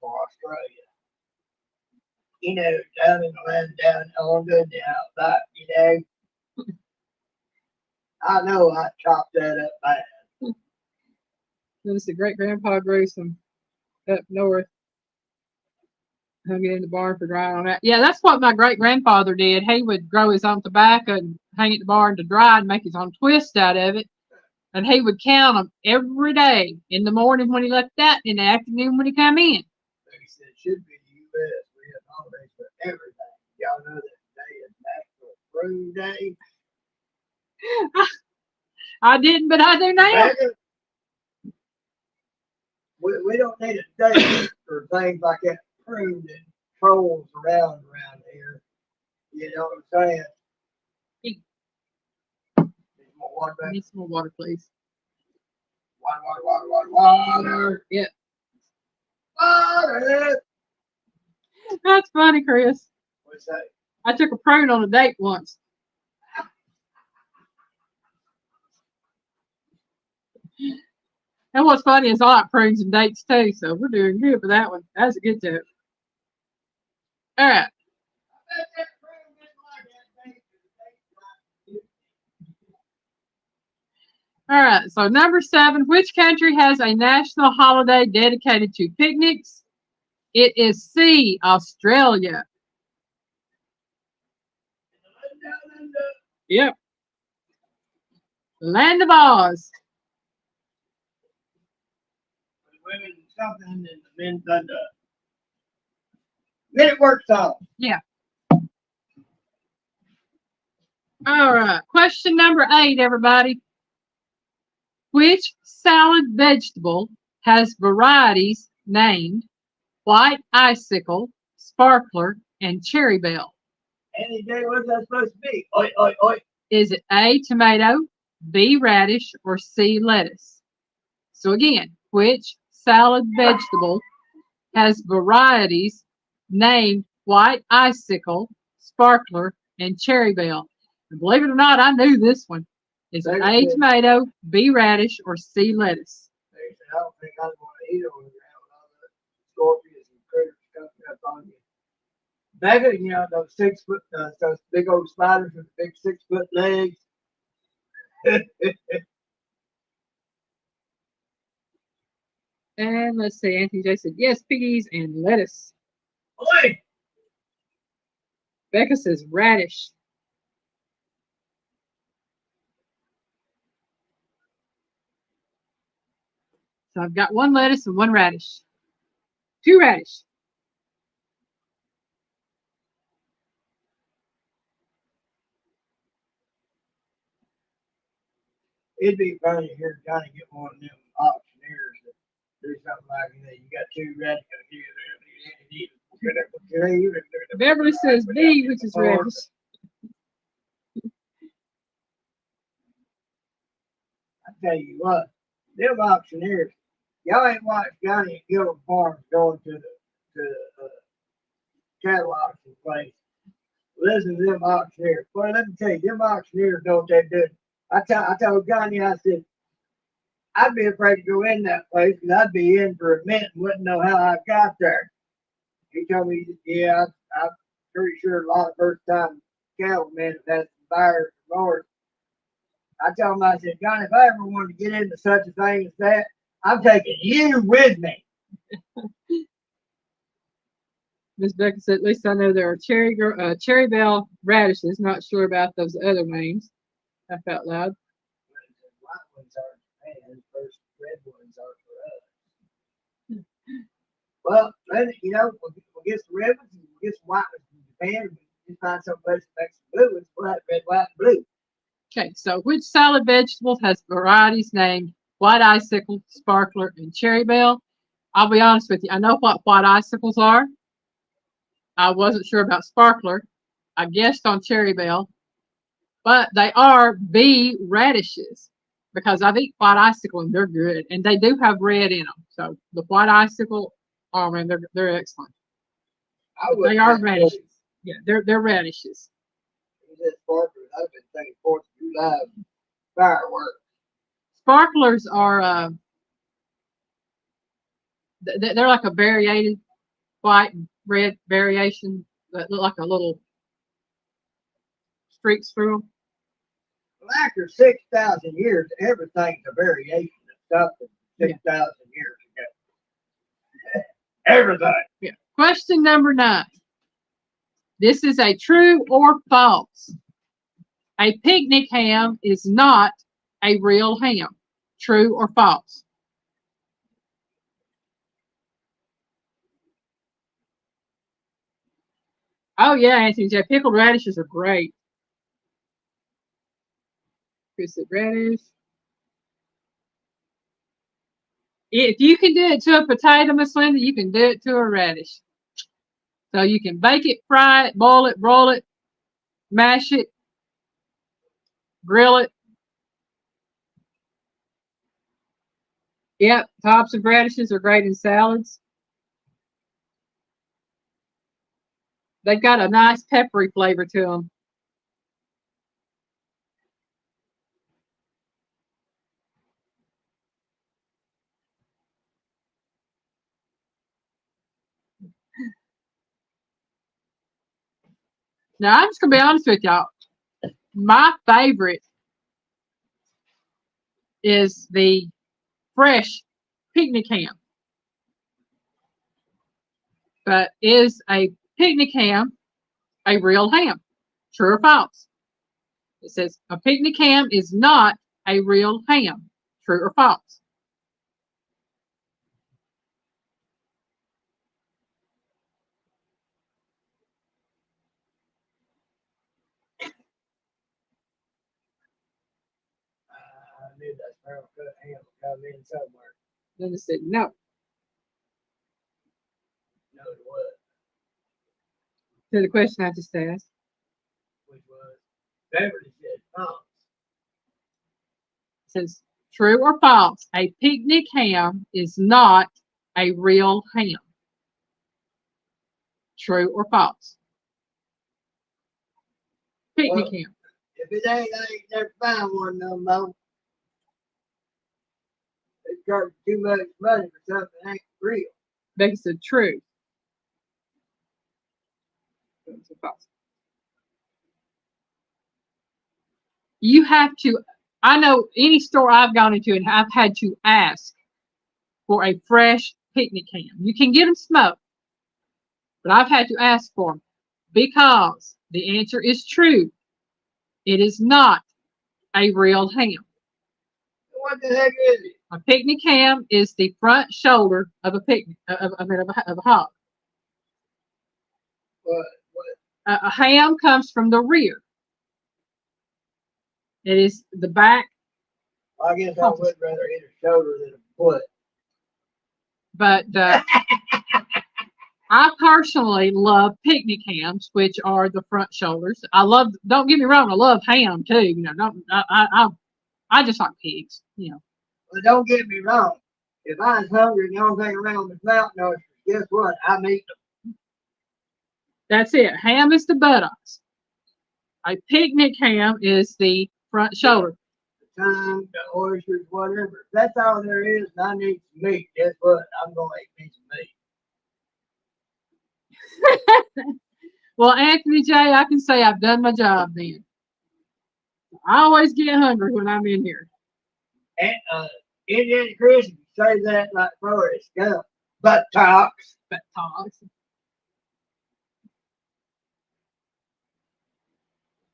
or Australia. You know, down in the land, down under the outside, you know. I know I chopped that up bad. Notice the great grandpa grew some up north. Hung it in the barn for drying on that. Yeah, that's what my great grandfather did. He would grow his own tobacco and hang it in the barn to dry and make his own twist out of it. And he would count them every day. In the morning when he left that, in the afternoon when he come in. Like I said, it should be the U.S. We have holidays for everything. Y'all know that today is National Prune Day. I didn't, but I do now. We don't need a day for things like that prune that trolls around here. You know what I'm saying? Need more water, I need some more water, please. Water. Yeah. Water. That's funny, Chris. What's that? I took a prune on a date once. And what's funny is I like prunes and dates too, so we're doing good for that one. That's a good joke. All right. All right, so number 7, which country has a national holiday dedicated to picnics? It is C, Australia. Yep. Land of Oz. The women something and the men thunder. Then it works out. Yeah. All right. Question number 8, everybody. Which salad vegetable has varieties named white icicle, sparkler, and cherry bell? Any day, what's that supposed to be? Oi, oi, oi. Is it A, tomato, B, radish, or C, lettuce? So again, which salad vegetable has varieties named white icicle, sparkler, and cherry bell? And believe it or not, I knew this one. Is it A, tomato, B, radish, or C, lettuce? I don't think I'd want to eat it when you're out with all the scorpions and critters coming up on you. Becca, you know, those 6 foot, those big old spiders with big 6 foot legs. And let's see, Anthony J said yes, peas and lettuce. Oi! Becca says radish. So I've got 1 lettuce and 1 radish. 2 radish. It'd be funny here trying to get one of them auctioneers to do something like that. You got 2 radicals here. Beverly says B, which is radish. I tell you what, them auctioneers, y'all ain't watched Johnny and Gilbert Farms going to the cattle auction place. Listen to them auctioneers. Boy, let me tell you, them auctioneers know what they're doing. I told Johnny, I said, I'd be afraid to go in that place because I'd be in for a minute and wouldn't know how I got there. He told me, yeah, I'm pretty sure a lot of first time cattlemen have had some buyers and mowers. I told him, I said, Johnny, if I ever wanted to get into such a thing as that, I'm taking you with me. Miss Becca said, at least I know there are cherry bell radishes. Not sure about those other names. Laugh out loud. White ones are Japan, first red ones are for us. Well, you know, we'll get some red ones and we'll get some white ones from Japan and we'll find some place to make some blue ones, black, red, white, and blue. Okay, so which salad vegetable has varieties named white icicle, sparkler, and cherry bell? I'll be honest with you. I know what white icicles are. I wasn't sure about sparkler. I guessed on cherry bell. But they are B, radishes, because I've eaten white icicle and they're good. And they do have red in them. So the white icicle, oh man, they're excellent. They are radishes. Yeah, they're radishes. I've been thinking 4th of July fireworks. Sparklers are they're like a variated white and red variation that look like a little streaks through them. Well, after 6,000 years, everything's a variation of stuff from 6,000 years ago. Everything. Yeah. Question number 9. This is a true or false. A picnic ham is not a real ham. True or false? Oh yeah, Anthony J. Pickled radishes are great. Chris said radish. If you can do it to a potato, Miss Linda, you can do it to a radish. So you can bake it, fry it, boil it, roll it, mash it, grill it. Yep, tops of radishes are great in salads. They've got a nice peppery flavor to them. Now, I'm just going to be honest with y'all. My favorite is the fresh picnic ham. But is a picnic ham a real ham? True or false? It says a picnic ham is not a real ham. True or false? I knew that sparrow cut ham would come in somewhere. Then it said no. No, it was. To the question I just asked. Which was Beverly said false. It says true or false? A picnic ham is not a real ham. True or false? Picnic Well, ham. if it ain't, I ain't never found one no more. They charge too much money for something that ain't real. Becky said true. It's false. You have to, I know any store I've gone into and I've had to ask for a fresh picnic ham. You can get them smoked, but I've had to ask for them because the answer is true. It is not a real ham. What the heck is it? A picnic ham is the front shoulder of a picnic of a hog. What? A ham comes from the rear. It is the back. I guess I would rather eat a shoulder than a foot. But I personally love picnic hams, which are the front shoulders. I love. Don't get me wrong. I love ham too. You know, don't I just like pigs. You know. Well, don't get me wrong. If I was hungry and the only thing around was mountain oysters, guess what? I'm eating them. That's it. Ham is the buttocks. A picnic ham is the front shoulder. The tongue, the oysters, whatever. If that's all there is, and I need some meat, guess what? I'm going to eat me some meat. Well, Anthony J, I can say I've done my job then. I always get hungry when I'm in here. And Indian Chris, if you say that like Forrest Gump, buttocks. Buttocks.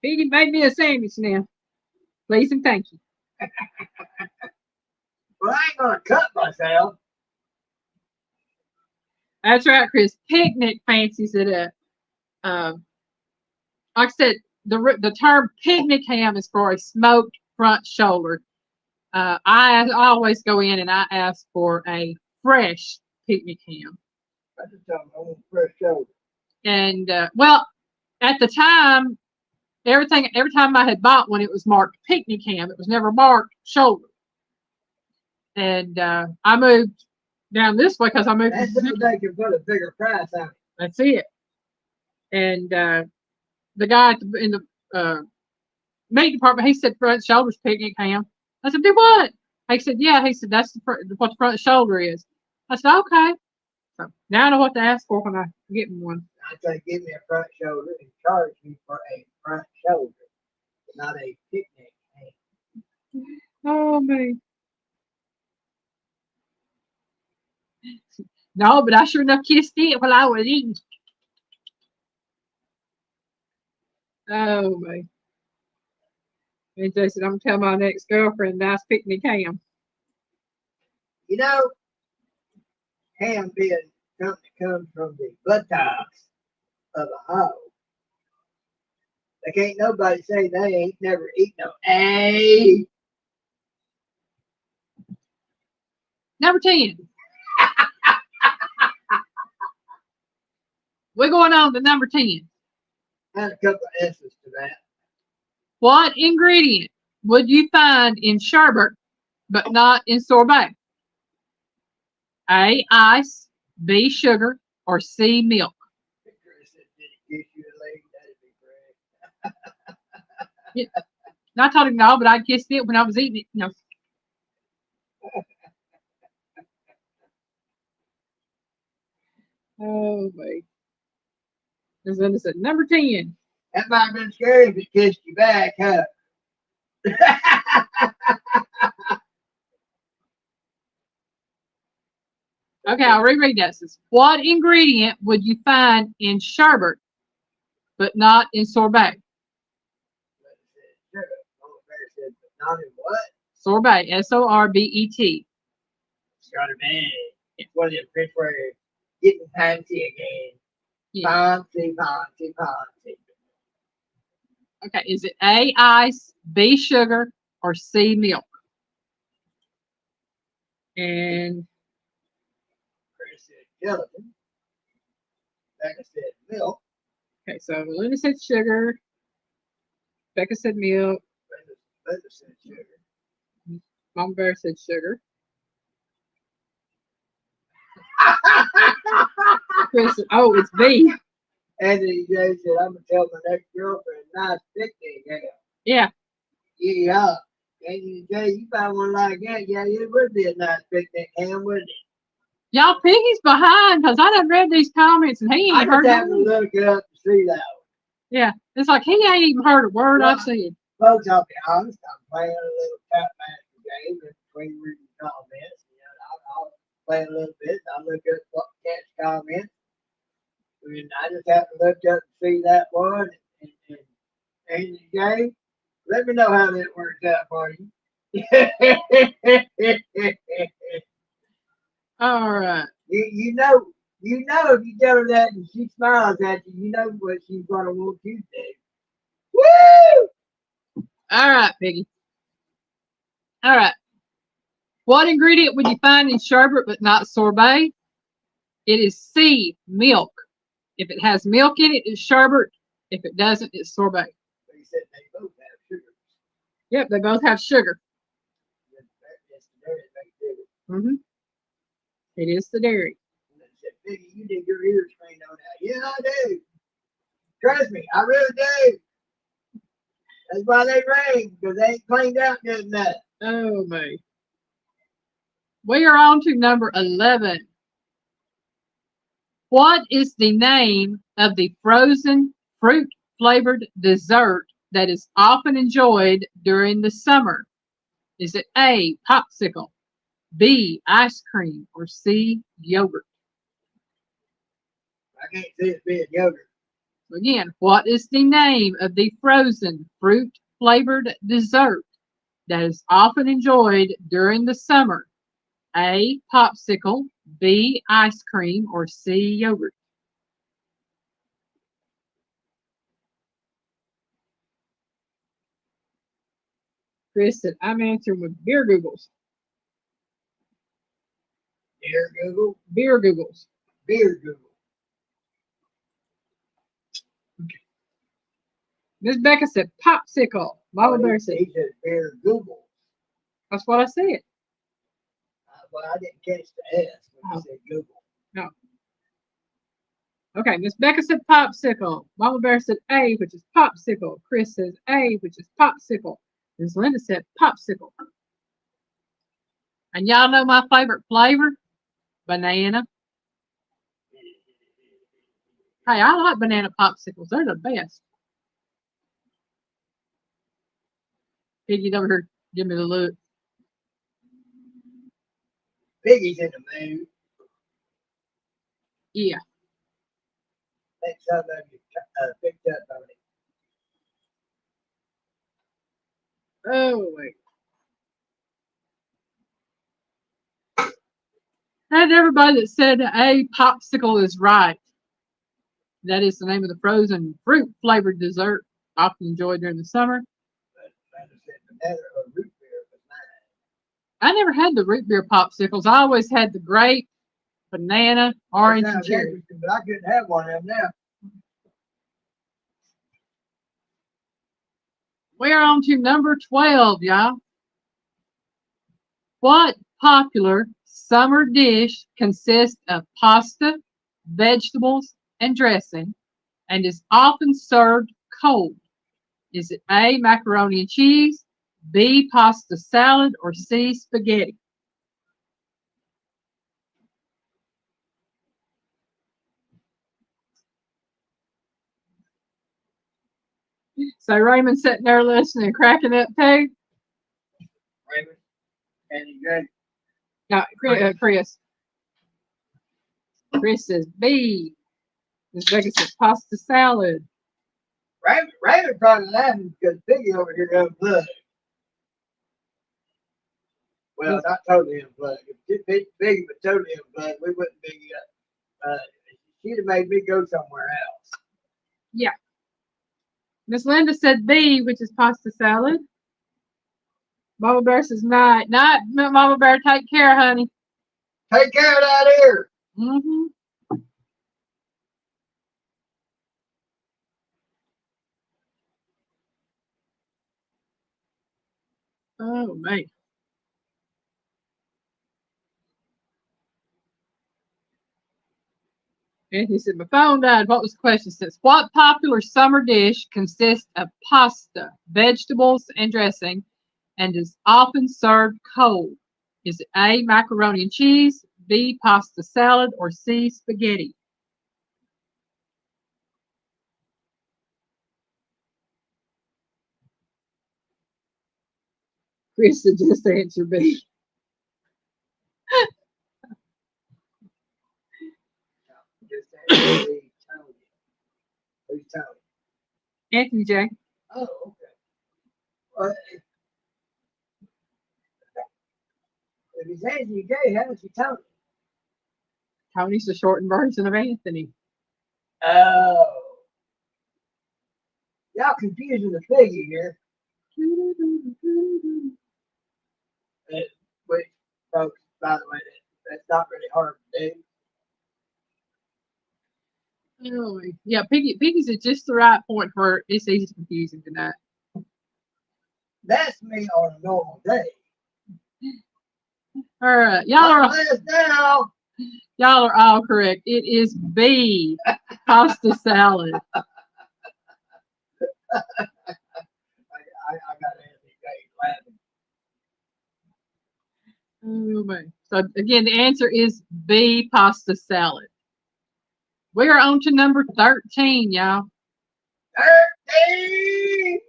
Petey made me a sandwich now. Please and thank you. Well, I ain't going to cut myself. That's right, Chris. Picnic fancies it up. Like I said, the term picnic ham is for a smoked front shoulder. I always go in and I ask for a fresh picnic ham. I just tell them I want fresh shoulder. And well, at the time, every time I had bought one, it was marked picnic ham. It was never marked shoulder. And I moved down this way because I moved. That's so they can put a bigger price on it. That's it. And the guy in the meat department, he said front shoulders picnic ham. I said, do what? He said, yeah. He said, that's what the front shoulder is. I said, okay. So now I know what to ask for when I get one. I say, give me a front shoulder and charge me for a front shoulder, not a picnic ham. Oh, man. No, but I sure enough kissed it while I was eating. Oh, man. And Jay said, I'm going to tell my next girlfriend nice picnic ham. You know, ham being something that comes from the buttocks of a hog. Like ain't nobody say they ain't never eaten no egg. Number 10. We're going on to number 10. Add a couple of S's to that. What ingredient would you find in sherbet but not in sorbet? A, ice, B, sugar, or C, milk? Yeah. I told him no, but I kissed it when I was eating it. No. Oh, wait. As Linda said, number 10. That might have been scary if it kissed you back, huh? Okay, I'll reread that. It says, what ingredient would you find in sherbet, but not in sorbet? Sugar. Mama Bear said, but not in what? Sorbet, S-O-R-B-E-T. Sorbet. It's one of the French words. Getting fancy again. Yeah. Fancy, fancy, fancy. Okay, is it A, ice, B, sugar, or C, milk? And Chris said gelatin. Becca said milk. okay, so Linda said sugar, Becca said milk, Linda said sugar. Mama Bear said sugar. Chris said, oh, it's B. Anthony J said, I'm going to tell my next girlfriend, nice picnic. Yeah. Yeah. Anthony J, you find one like that, yeah, it would be a nice picnic, Ham, wouldn't it? Y'all, Piggy's behind because I done read these comments and he I ain't just heard happened to nothing. look it up to see that one. Yeah, it's like he ain't even heard a word Well, I've said. Folks, I'll be honest, I'm playing a little Cat Master game in between reading comments. You know, I'll play a little bit. I'll look at what catch comments. And I just happened to look up and see that one. And the game, let me know how that works out for you. All right. you know if you tell her that and she smiles at you, you know what she's gonna want you to do. Woo! All right, Piggy. All right. What ingredient would you find in sherbet but not sorbet? It is C, milk. If it has milk in it, it's sherbet. If it doesn't, it's sorbet. They said they both have sugar. Yep, they both have sugar. Mm-hmm. It is the dairy. I said, Biggie, you did your ears clean on that. Yeah, I do. Trust me, I really do. That's why they ring, because they ain't cleaned out good enough. Oh, me. We are on to number 11. What is the name of the frozen fruit-flavored dessert that is often enjoyed during the summer? Is it A, popsicle, B, ice cream, or C, yogurt? I can't see it being yogurt. Again, what is the name of the frozen fruit-flavored dessert that is often enjoyed during the summer? A, popsicle, B, ice cream, or C, yogurt? Chris said, I'm answering with beer googles. Dear Google. Beer googles. Beer Google. Okay. Miss Becca said popsicle. Mama Bear said. He said beer Google. That's what I said. Well, I didn't catch the S when you said Google. No. Okay, Miss Becca said popsicle. Mama Bear said A, which is popsicle. Chris says A, which is popsicle. Miss Linda said popsicle. And y'all know my favorite flavor? Banana. Hey, I like banana popsicles. They're the best. Piggy's over here. Give me the look. Piggy's in the mood. Yeah. I think some of you picked up on it. Oh, wait. And everybody that said A, popsicle is right. That is the name of the frozen fruit flavored dessert often enjoyed during the summer. Banana or root beer was mine. I never had the root beer popsicles. I always had the grape, banana, orange, and cherry. But I couldn't have one of them now. We're on to number 12, y'all. What popular summer dish consists of pasta, vegetables, and dressing, and is often served cold? Is it A, macaroni and cheese, B, pasta salad, or C, spaghetti? So Raymond's sitting there listening, cracking up too. Raymond, and you good? No, Chris. Chris says B. Miss Becca says pasta salad. Raymond probably laughing because Piggy over here got blood. Well, not totally in blood. If Piggy was totally in blood, we wouldn't be. She'd have made me go somewhere else. Yeah. Miss Linda said B, which is pasta salad. Mama Bear says night. Night, Mama Bear, take care, honey. Take care of that ear. Mm-hmm. Oh, man. Anthony said, my phone died. What was the question? Says, what popular summer dish consists of pasta, vegetables, and dressing, and is often served cold? Is it A, macaroni and cheese, B, pasta salad, or C, spaghetti? Chris said, just answer B. Who's Tony? Anthony J. Oh, okay. Well, if he's Anthony J, how's he Tony? Tony's the shortened version of Anthony. Oh. Y'all confusing the Piggy here. Which, folks, by the way, that's not really hard to do. Oh, yeah, Piggy's at just the right point where it's easy to confuse him tonight. That's me on a normal day. All right, y'all are all correct. It is B, pasta salad. I got Anthony J laughing. Oh, man. So again, the answer is B, pasta salad. We are on to number 13, y'all. 13!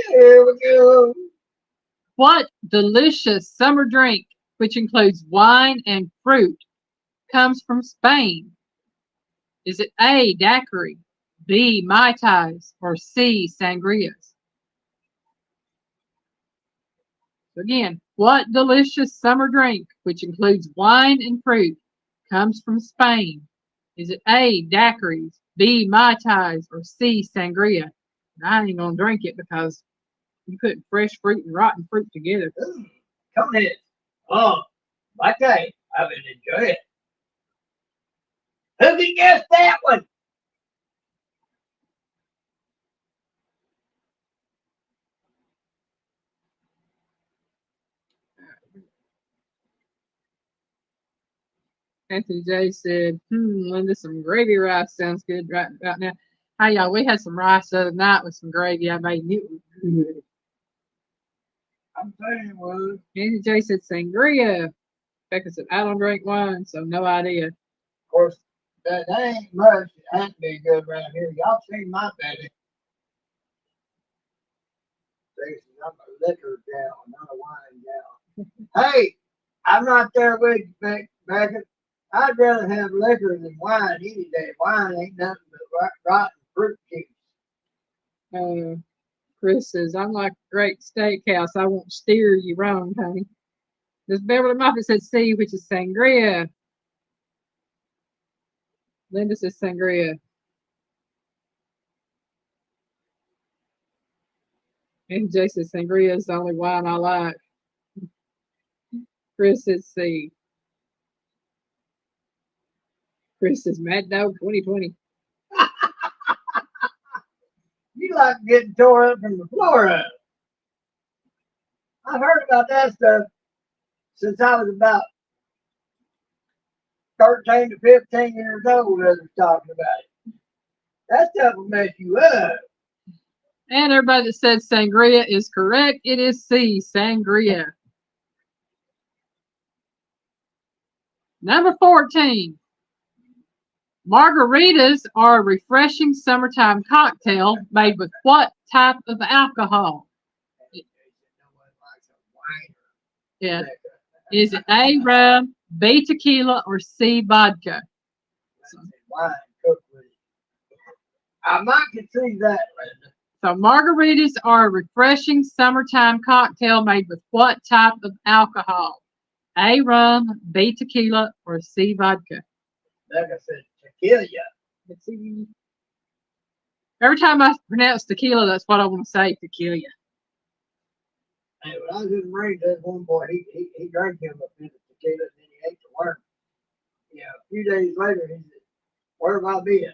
Here we go. What delicious summer drink, which includes wine and fruit, comes from Spain? Is it A, daiquiri, B, mai tais, or C, sangrias? So again, what delicious summer drink, which includes wine and fruit, comes from Spain? Is it A, daiquiris, B, mai tais, or C, sangria? And I ain't gonna drink it because you put fresh fruit and rotten fruit together. Come ahead. Oh, okay. I will enjoy it. Who can guess that one? Anthony J said, Linda, some gravy rice sounds good right now. Hey, y'all, we had some rice the other night with some gravy I made. And it was good. I'm saying it was. Anthony J said sangria. Becca said, I don't drink wine, so no idea. Of course, that ain't much. It has to be good around here. Y'all seen my belly. I'm a liquor gal, not a wine gal. Hey, I'm not there with you, Becca. I'd rather have liquor than wine any day. Wine ain't nothing but rotten fruit juice. Chris says, I'm like a great steakhouse. I won't steer you wrong, honey. Miss Beverly Moffat said C, which is sangria. Linda says sangria. And Jay says sangria is the only wine I like. Chris says C. Chris says Mad Dog 2020. You like getting tore up from the floor up. I've heard about that stuff since I was about 13 to 15 years old. Others talking about it. That stuff will mess you up. And everybody that said sangria is correct. It is C, sangria. Number 14. Margaritas are a refreshing summertime cocktail made with what type of alcohol? Yeah. Is it A, rum, B, tequila, or C, vodka? Wine cooked with it. I might can see that, Linda. So margaritas are a refreshing summertime cocktail made with what type of alcohol? A, rum, B, tequila, or C, vodka? Like I said, tequila. Let's see. Every time I pronounce tequila, that's what I want to say, tequila. Hey, when I was in the Marines, there's one boy, he drank him a bit of tequila and then he ate the worm. Yeah, a few days later, he said, where have I been?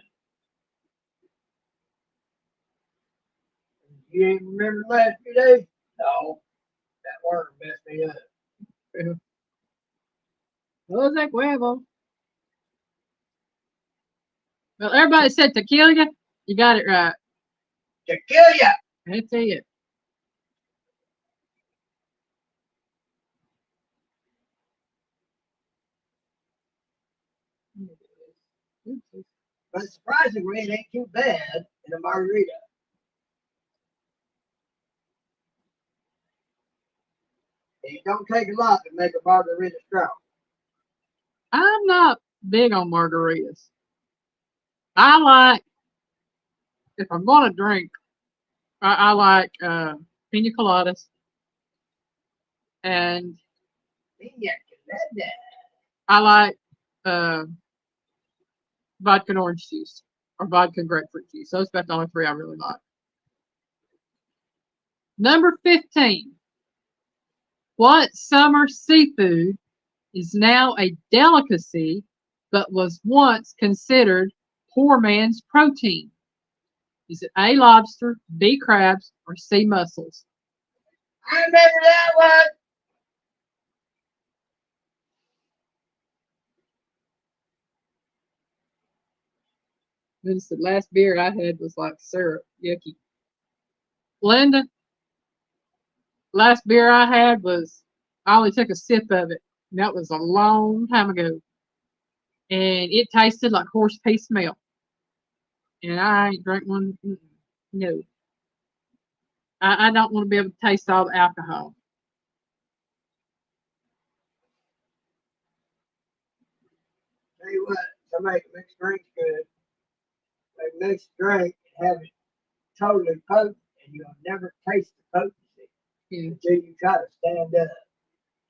You ain't remember the last few days? No, that worm messed me up. What was that huevo? Well, everybody said tequila. You got it right. Tequila! That's it. But surprisingly, it ain't too bad in a margarita. It don't take a lot to make a margarita strong. I'm not big on margaritas. I like, if I'm going to drink, I like pina coladas and Pina colada. I like vodka and orange juice or vodka and grapefruit juice. Those are about the only three I really like. Number 15. What summer seafood is now a delicacy but was once considered poor man's protein? Is it A, lobster, B, crabs, or C, mussels? I remember that one. This the last beer I had was like syrup. Yucky. Linda, last beer I had was, I only took a sip of it. And that was a long time ago. And it tasted like horse piece milk. And I ain't drank one. No. I don't want to be able to taste all the alcohol. Tell you what, somebody can mix drinks good. They mix drink and have it totally potent, and you'll never taste the potency Yeah. until you try to stand up.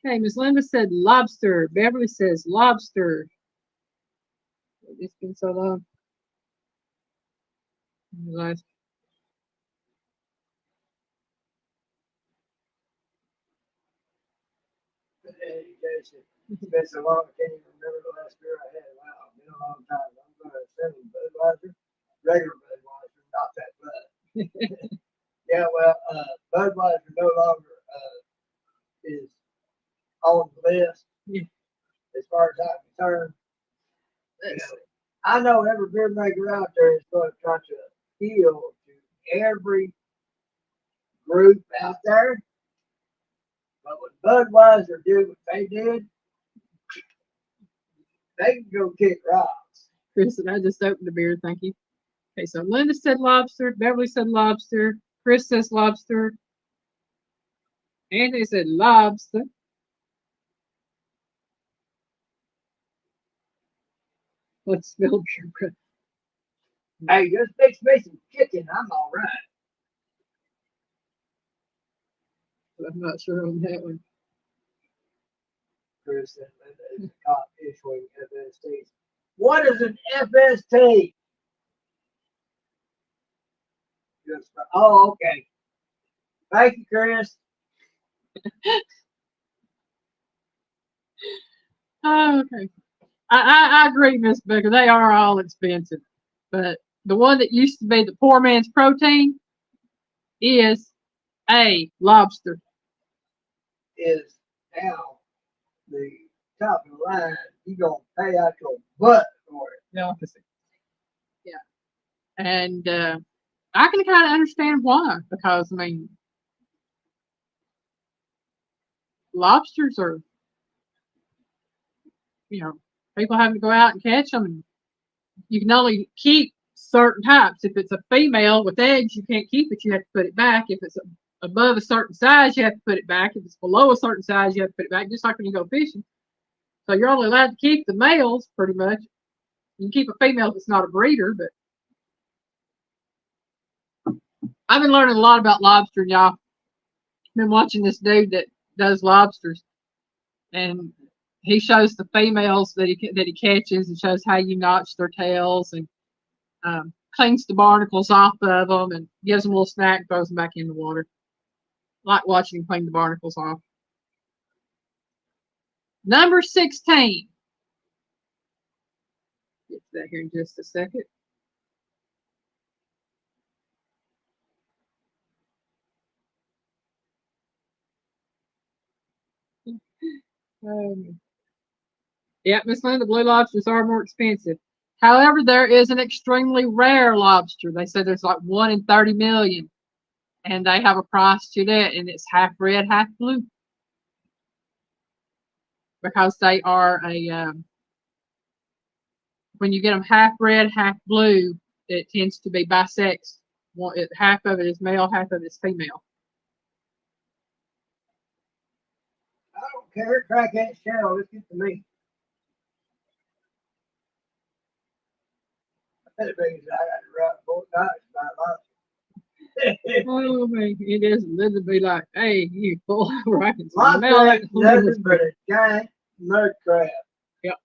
Okay, Miss Linda said lobster. Beverly says lobster. It's been so long. Last. Hey, Jason, it's been so long, I can't even remember the last beer I had. Wow, it's been a long time. I'm going to send them Budweiser, regular Budweiser, not that Bud. Yeah, well, Budweiser no longer is on the list Yeah. as far as I'm concerned. You know, I know every beer maker out there is going to try to appeal to every group out there. But when Budweiser did what they did, they can go kick rocks. Chris and I just opened the beer. Thank you. Okay, so Linda said lobster. Beverly said lobster. Chris says lobster. Anthony said lobster. Let's smell beer breath. Hey, just mix me some chicken. I'm all right. I'm not sure on that one. Chris and Linda is a cop issuing FSTs. What is an FST? Just for, oh, okay. Thank you, Chris. Oh, okay. I agree, Miss Becker. They are all expensive. But the one that used to be the poor man's protein is A, lobster. Is now the top of the line. You gonna pay out your butt for it. The opposite. Yeah. And I can kind of understand why. Because, I mean, lobsters are, people having to go out and catch them. And you can only keep certain types. If it's a female with eggs, you can't keep it. You have to put it back. If it's above a certain size, you have to put it back. If it's below a certain size, you have to put it back, just like when you go fishing. So you're only allowed to keep the males, pretty much. You can keep a female if it's not a breeder, but I've been learning a lot about lobster, y'all. Been watching this dude that does lobsters, and he shows the females that he catches and shows how you notch their tails and cleans the barnacles off of them and gives them a little snack, throws them back in the water. Like watching him clean the barnacles off. Number 16. Get to that here in just a second. Yeah, Miss Linda, blue lobsters are more expensive. However, there is an extremely rare lobster. They say there's like 1 in 30 million, and they have a price to that, and it's half red, half blue, because they are when you get them half red, half blue, it tends to be bisex. Half of it is male, half of it is female. I don't care. Crack that shell. Let's get to me. I got to run 4 times by lobster. Oh man, it is Linda be like, hey, you full of rackets. Lobster ain't nothing but a giant mud crab. Yep.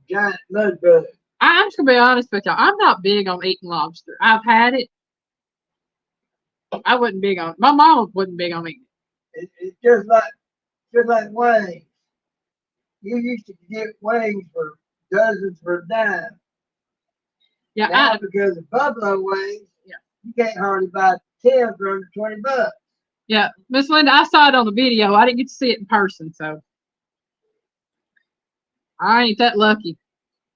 Giant mud bug. I'm just gonna be honest with y'all. I'm not big on eating lobster. I've had it. I wasn't big on it. My mom wasn't big on eating it. It's just like wings. You used to get wings for dozens for a dime. Yeah, now, because of buffalo wings, yeah, you can't hardly buy 10 for under $20. Yeah, Miss Linda, I saw it on the video. I didn't get to see it in person, so I ain't that lucky.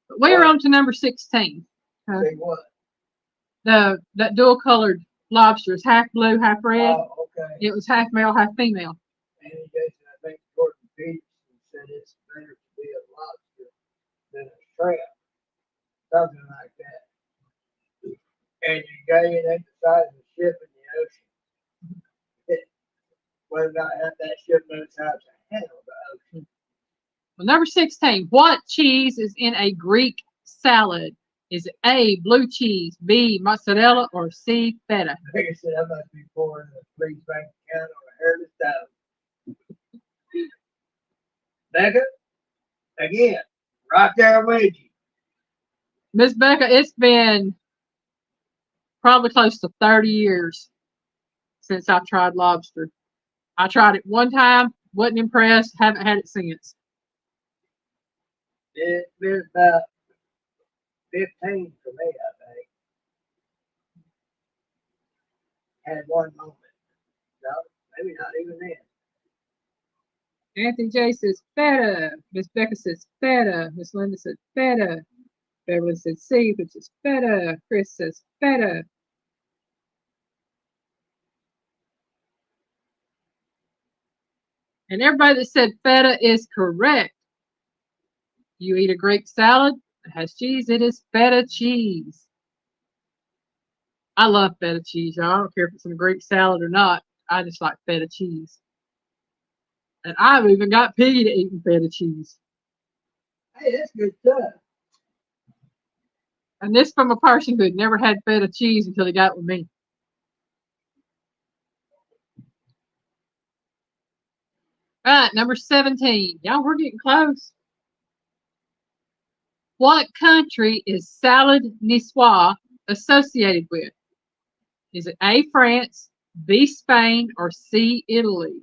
But we're on to number 16. Say what? That dual colored lobster is half blue, half red. Oh, okay. It was half male, half female. And Jason, I think Gordon Peterson said it's better to be a lobster than a shrimp. Something like that. And you got it at the size of a ship in the ocean. Whether or not that ship knows how to handle the ocean. Well, number 16. What cheese is in a Greek salad? Is it A, blue cheese, B, mozzarella, or C, feta? Like I said, I must be pouring a police bank account on a hairless dog. Becca, again, right there with you. Miss Becca, it's been probably close to 30 years since I've tried lobster. I tried it one time, wasn't impressed, haven't had it since. It's been about 15 for me, I think. Had one moment. No, maybe not even then. Anthony J says feta. Miss Becca says feta. Miss Linda said feta. Beverly said C, which is feta. Chris says feta. And everybody that said feta is correct. You eat a Greek salad, it has cheese, it is feta cheese. I love feta cheese, y'all. I don't care if it's in a Greek salad or not. I just like feta cheese. And I've even got Piggy to eating feta cheese. Hey, that's good stuff. And this from a person who had never had feta cheese until he got with me. All right, number 17. Y'all, we're getting close. What country is salad niçoise associated with? Is it A, France, B, Spain, or C, Italy?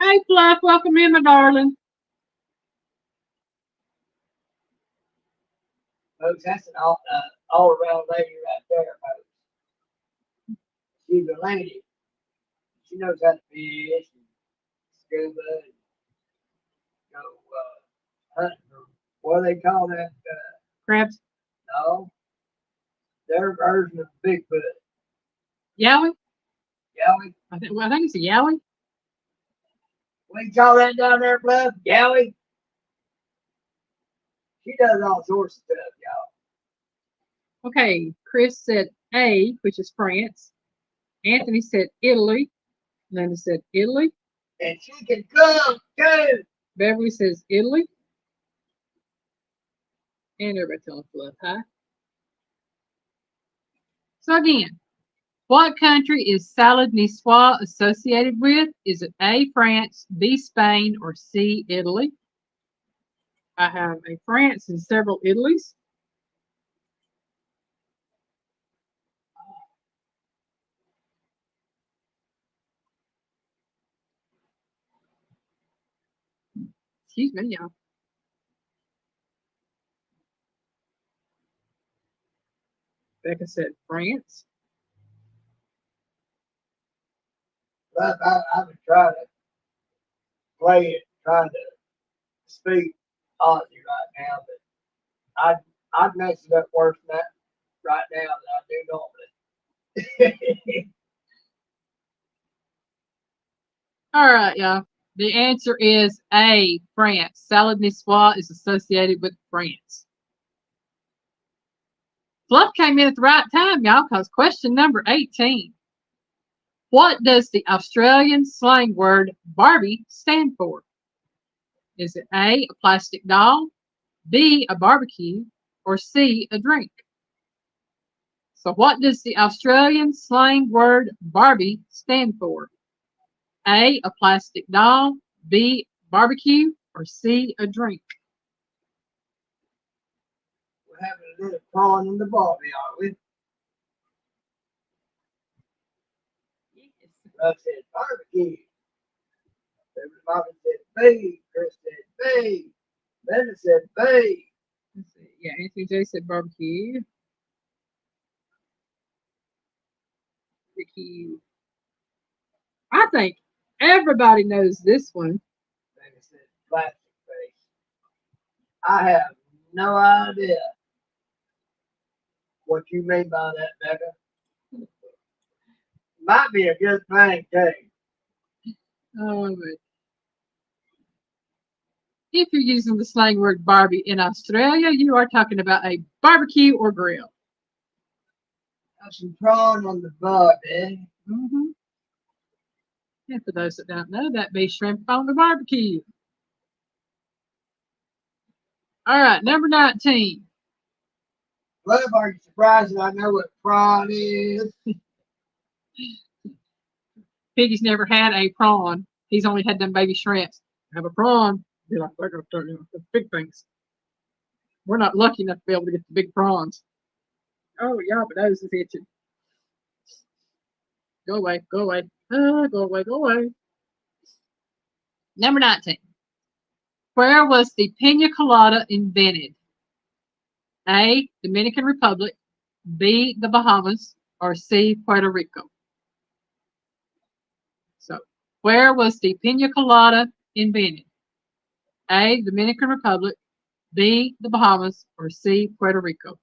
Hey, Fluff, welcome in, my darling. Folks, that's an all-around lady right there, folks. She's a lady. She knows how to fish and scuba and go hunting. What do they call that? Crabs? No. Their version of Bigfoot. Yowie? Yowie? I think it's a yowie. What do you call that down there, Bluff? Yowie? She does all sorts of stuff, y'all. Okay, Chris said A, which is France. Anthony said Italy. Linda said Italy. And she can cook too. Beverly says Italy. And everybody telling Fluff hi. So again, what country is salad niçoise associated with? Is it A, France, B, Spain, or C, Italy? I have a France and several Italys. Excuse me, y'all. Becca said France. I would try to play it, trying to speak Aussie right now, but I'd mess it up worse than that right now than I do normally. All right, y'all. The answer is A, France. Salad niçoise is associated with France. Fluff came in at the right time, y'all, because question number 18. What does the Australian slang word Barbie stand for? Is it A, a plastic doll, B, a barbecue, or C, a drink? So what does the Australian slang word Barbie stand for? A, a plastic doll, B, barbecue, or C, a drink? We're having a little prawn in the barbie, are we? Yes. I said barbecue. Everybody said B. Chris said B. Linda said B. Let's see. Yeah, Anthony J said barbecue. Barbecue. I think everybody knows this one. Linda said plastic face. I have no idea what you mean by that, Becca. Might be a good thing, too. Oh, but if you're using the slang word Barbie in Australia, you are talking about a barbecue or grill. Have some prawn on the barbie. Mm-hmm. And for those that don't know, that'd be shrimp on the barbecue. All right, number 19. Love, are you surprised that I know what prawn is? Piggy's never had a prawn. He's only had them baby shrimps. Have a prawn. Be like, they're going to turn into the big things. We're not lucky enough to be able to get the big prawns. Oh, yeah, but nose is itching. Go away, go away. Go away, go away. Number 19. Where was the pina colada invented? A, Dominican Republic, B, the Bahamas, or C, Puerto Rico? So, where was the pina colada invented? A, Dominican Republic, B, the Bahamas, or C, Puerto Rico?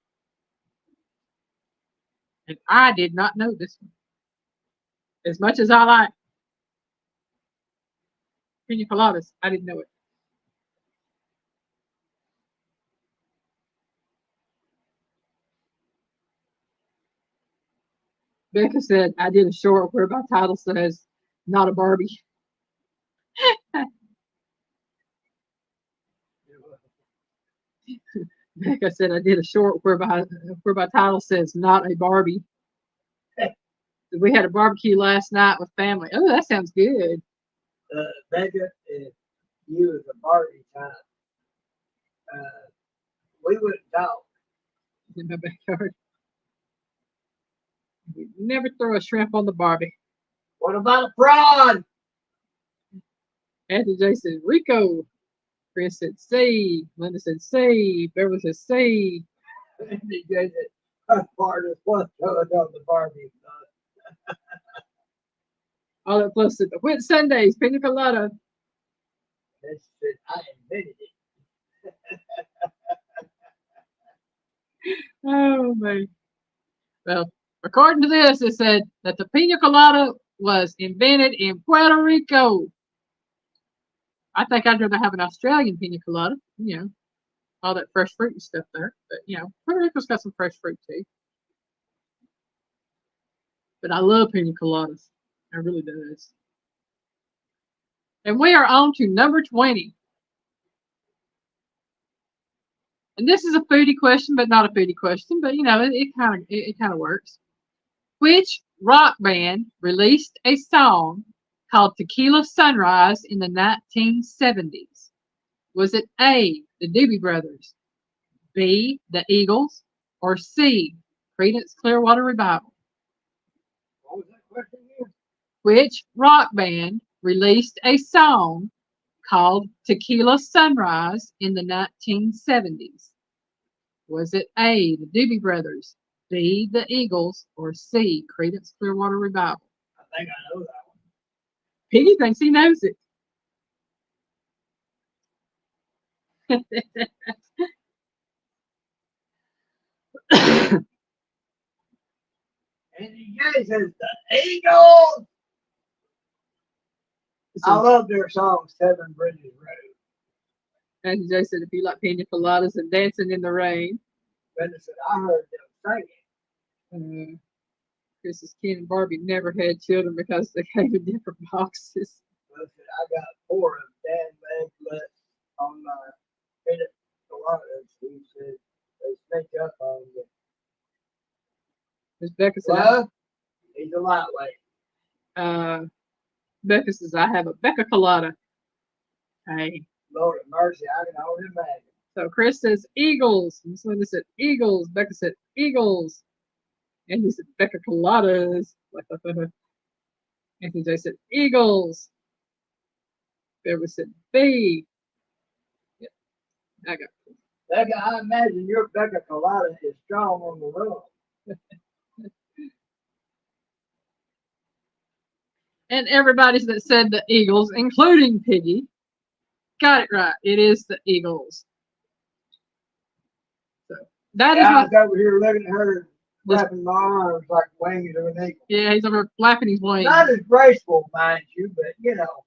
And I did not know this one. As much as I like pina coladas, I didn't know it. Becca said, I did a short where my title says, not a Barbie. Becca said, I did a short where my title says, not a Barbie. We had a barbecue last night with family. Oh, that sounds good. Becca, if you was a Barbie type, we wouldn't talk. In my backyard. We never throw a shrimp on the Barbie. What about a prawn? Anthony J said, Rico. Chris said C. Linda said C. Beverly said C. He goes, "How far does one throw it on the Barbie?" All that plus said, the Whit Sundays, pina colada. They said, I invented it. Oh, man. Well, according to this, it said that the pina colada was invented in Puerto Rico. I think I'd rather have an Australian pina colada, all that fresh fruit and stuff there. But, Puerto Rico's got some fresh fruit too. But I love pina coladas. I really does. And we are on to number 20. And this is a foodie question, but not a foodie question. But it kind of works. Which rock band released a song called Tequila Sunrise in the 1970s? Was it A, the Doobie Brothers, B, the Eagles, or C, Creedence Clearwater Revival? What was that question again? Which rock band released a song called Tequila Sunrise in the 1970s? Was it A, the Doobie Brothers, B, the Eagles, or C, Creedence Clearwater Revival? I think I know that Piggy thinks he knows it. And he says the Eagles. I love their song, Seven Bridges Road. And Jay said, if you like pina coladas and dancing in the rain. Brenda said, I heard them singing. Chris's Ken and Barbie never had children because they came in different boxes. Listen, I got 4 of Dan Manglets on my pina coladas. He said they sneak up on you. Miss Becca said, Well, he's a lightweight. Becca says, I have a Becca colada. Hey. Lord have mercy, I can only imagine. So Chris says Eagles. Miss Linda said Eagles. Becca said Eagles. And he said Becca coladas. Anthony J said Eagles. Becca said B. Yep, I got it. Becca, I imagine your Becca colada is strong on the run. And everybody that said the Eagles, including Piggy, got it right. It is the Eagles. So that is I was over here looking at her, flapping my arms like wings of an eagle. Yeah, he's over flapping his wings. Not as graceful, mind you, but you know.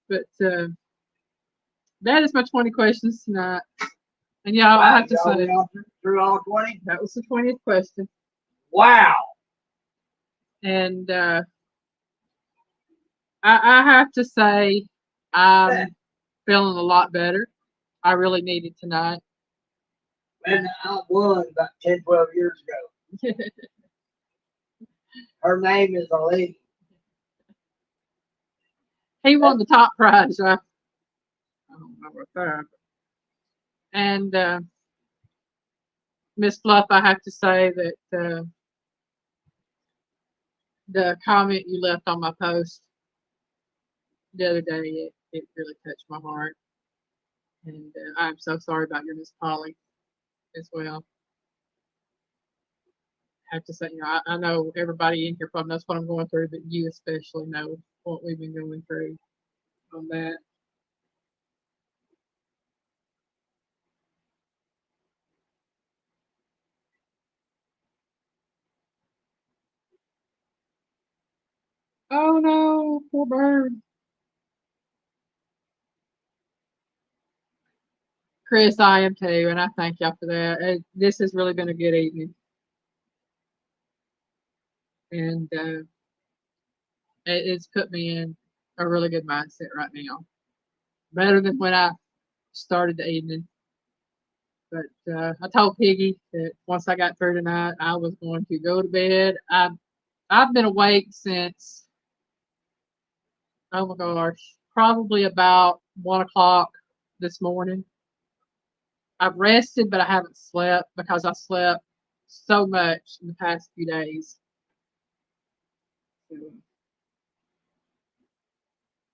But that is my 20 questions tonight. And yeah, I have to say, through all 20? That was the 20th question. Wow. And I have to say, I'm feeling a lot better. I really needed tonight. And I won about 10, 12 years ago. Her name is a lady. He won the top prize. I don't know what that. And Miss Fluff, I have to say that the comment you left on my post the other day, it really touched my heart. And I'm so sorry about your Miss Polly as well. I have to say, I know everybody in here probably knows what I'm going through, but you especially know what we've been going through on that. Oh no, poor bird. Chris, I am too, and I thank y'all for that. This has really been a good evening. And it's put me in a really good mindset right now. Better than when I started the evening. But I told Piggy that once I got through tonight, I was going to go to bed. I've been awake since, oh my gosh, probably about 1 o'clock this morning. I've rested, but I haven't slept because I slept so much in the past few days.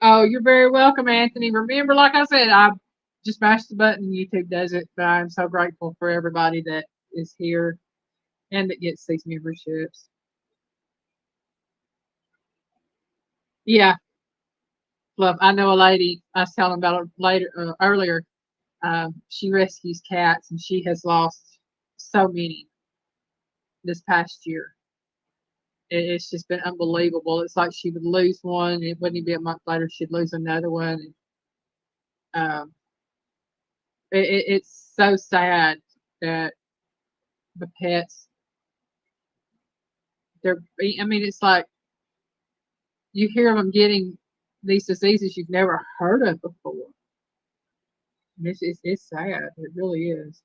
Oh, you're very welcome, Anthony. Remember, like I said, I just mashed the button and YouTube does it, but I'm so grateful for everybody that is here and that gets these memberships. Yeah. Love. I know a lady, I was telling about it earlier. She rescues cats and she has lost so many this past year. It's just been unbelievable. It's like she would lose one, and it wouldn't even be a month later she'd lose another one. And, it's so sad that the pets, it's like you hear them getting these diseases you've never heard of before. It's sad. It really is.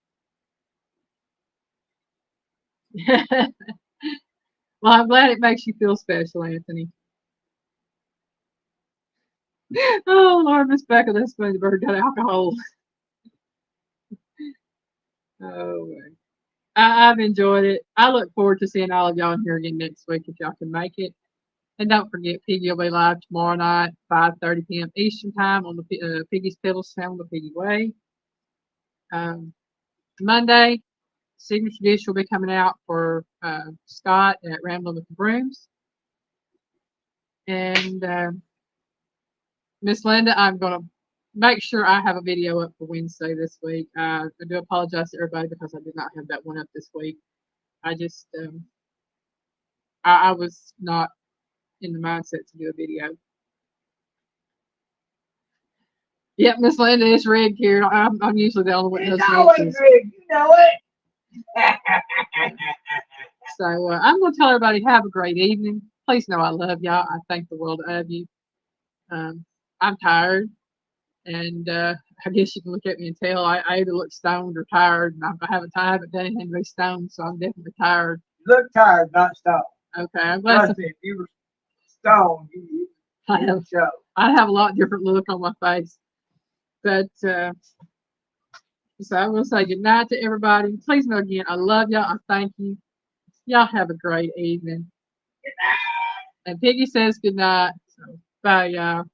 Well, I'm glad it makes you feel special, Anthony. Oh, Lord, Miss Becca, that's funny. The bird got alcohol. Oh, man. I've enjoyed it. I look forward to seeing all of y'all in here again next week if y'all can make it. And don't forget, Piggy will be live tomorrow night, 5:30 p.m. Eastern Time on the Piggy's Pebbles channel, The Piggy Way. Monday, Signature Dish will be coming out for Scott at Rambling with the Brooms. And Miss Linda, I'm going to make sure I have a video up for Wednesday this week. I do apologize to everybody because I did not have that one up this week. I just, I was not in the mindset to do a video. Yep, Miss Linda is rigged here. I'm usually the only one who knows rigged. You know it. So I'm going to tell everybody have a great evening. Please know I love y'all. I thank the world of you. I'm tired, and I guess you can look at me and tell I either look stoned or tired, and I haven't done anything to be stoned, so I'm definitely tired. You look tired, not stoned. Okay, I'm glad. If you were stoned, I have a lot different look on my face. But so I will say good night to everybody. Please know again, I love y'all. I thank you. Y'all have a great evening. Good night. And Piggy says good night. So bye, y'all.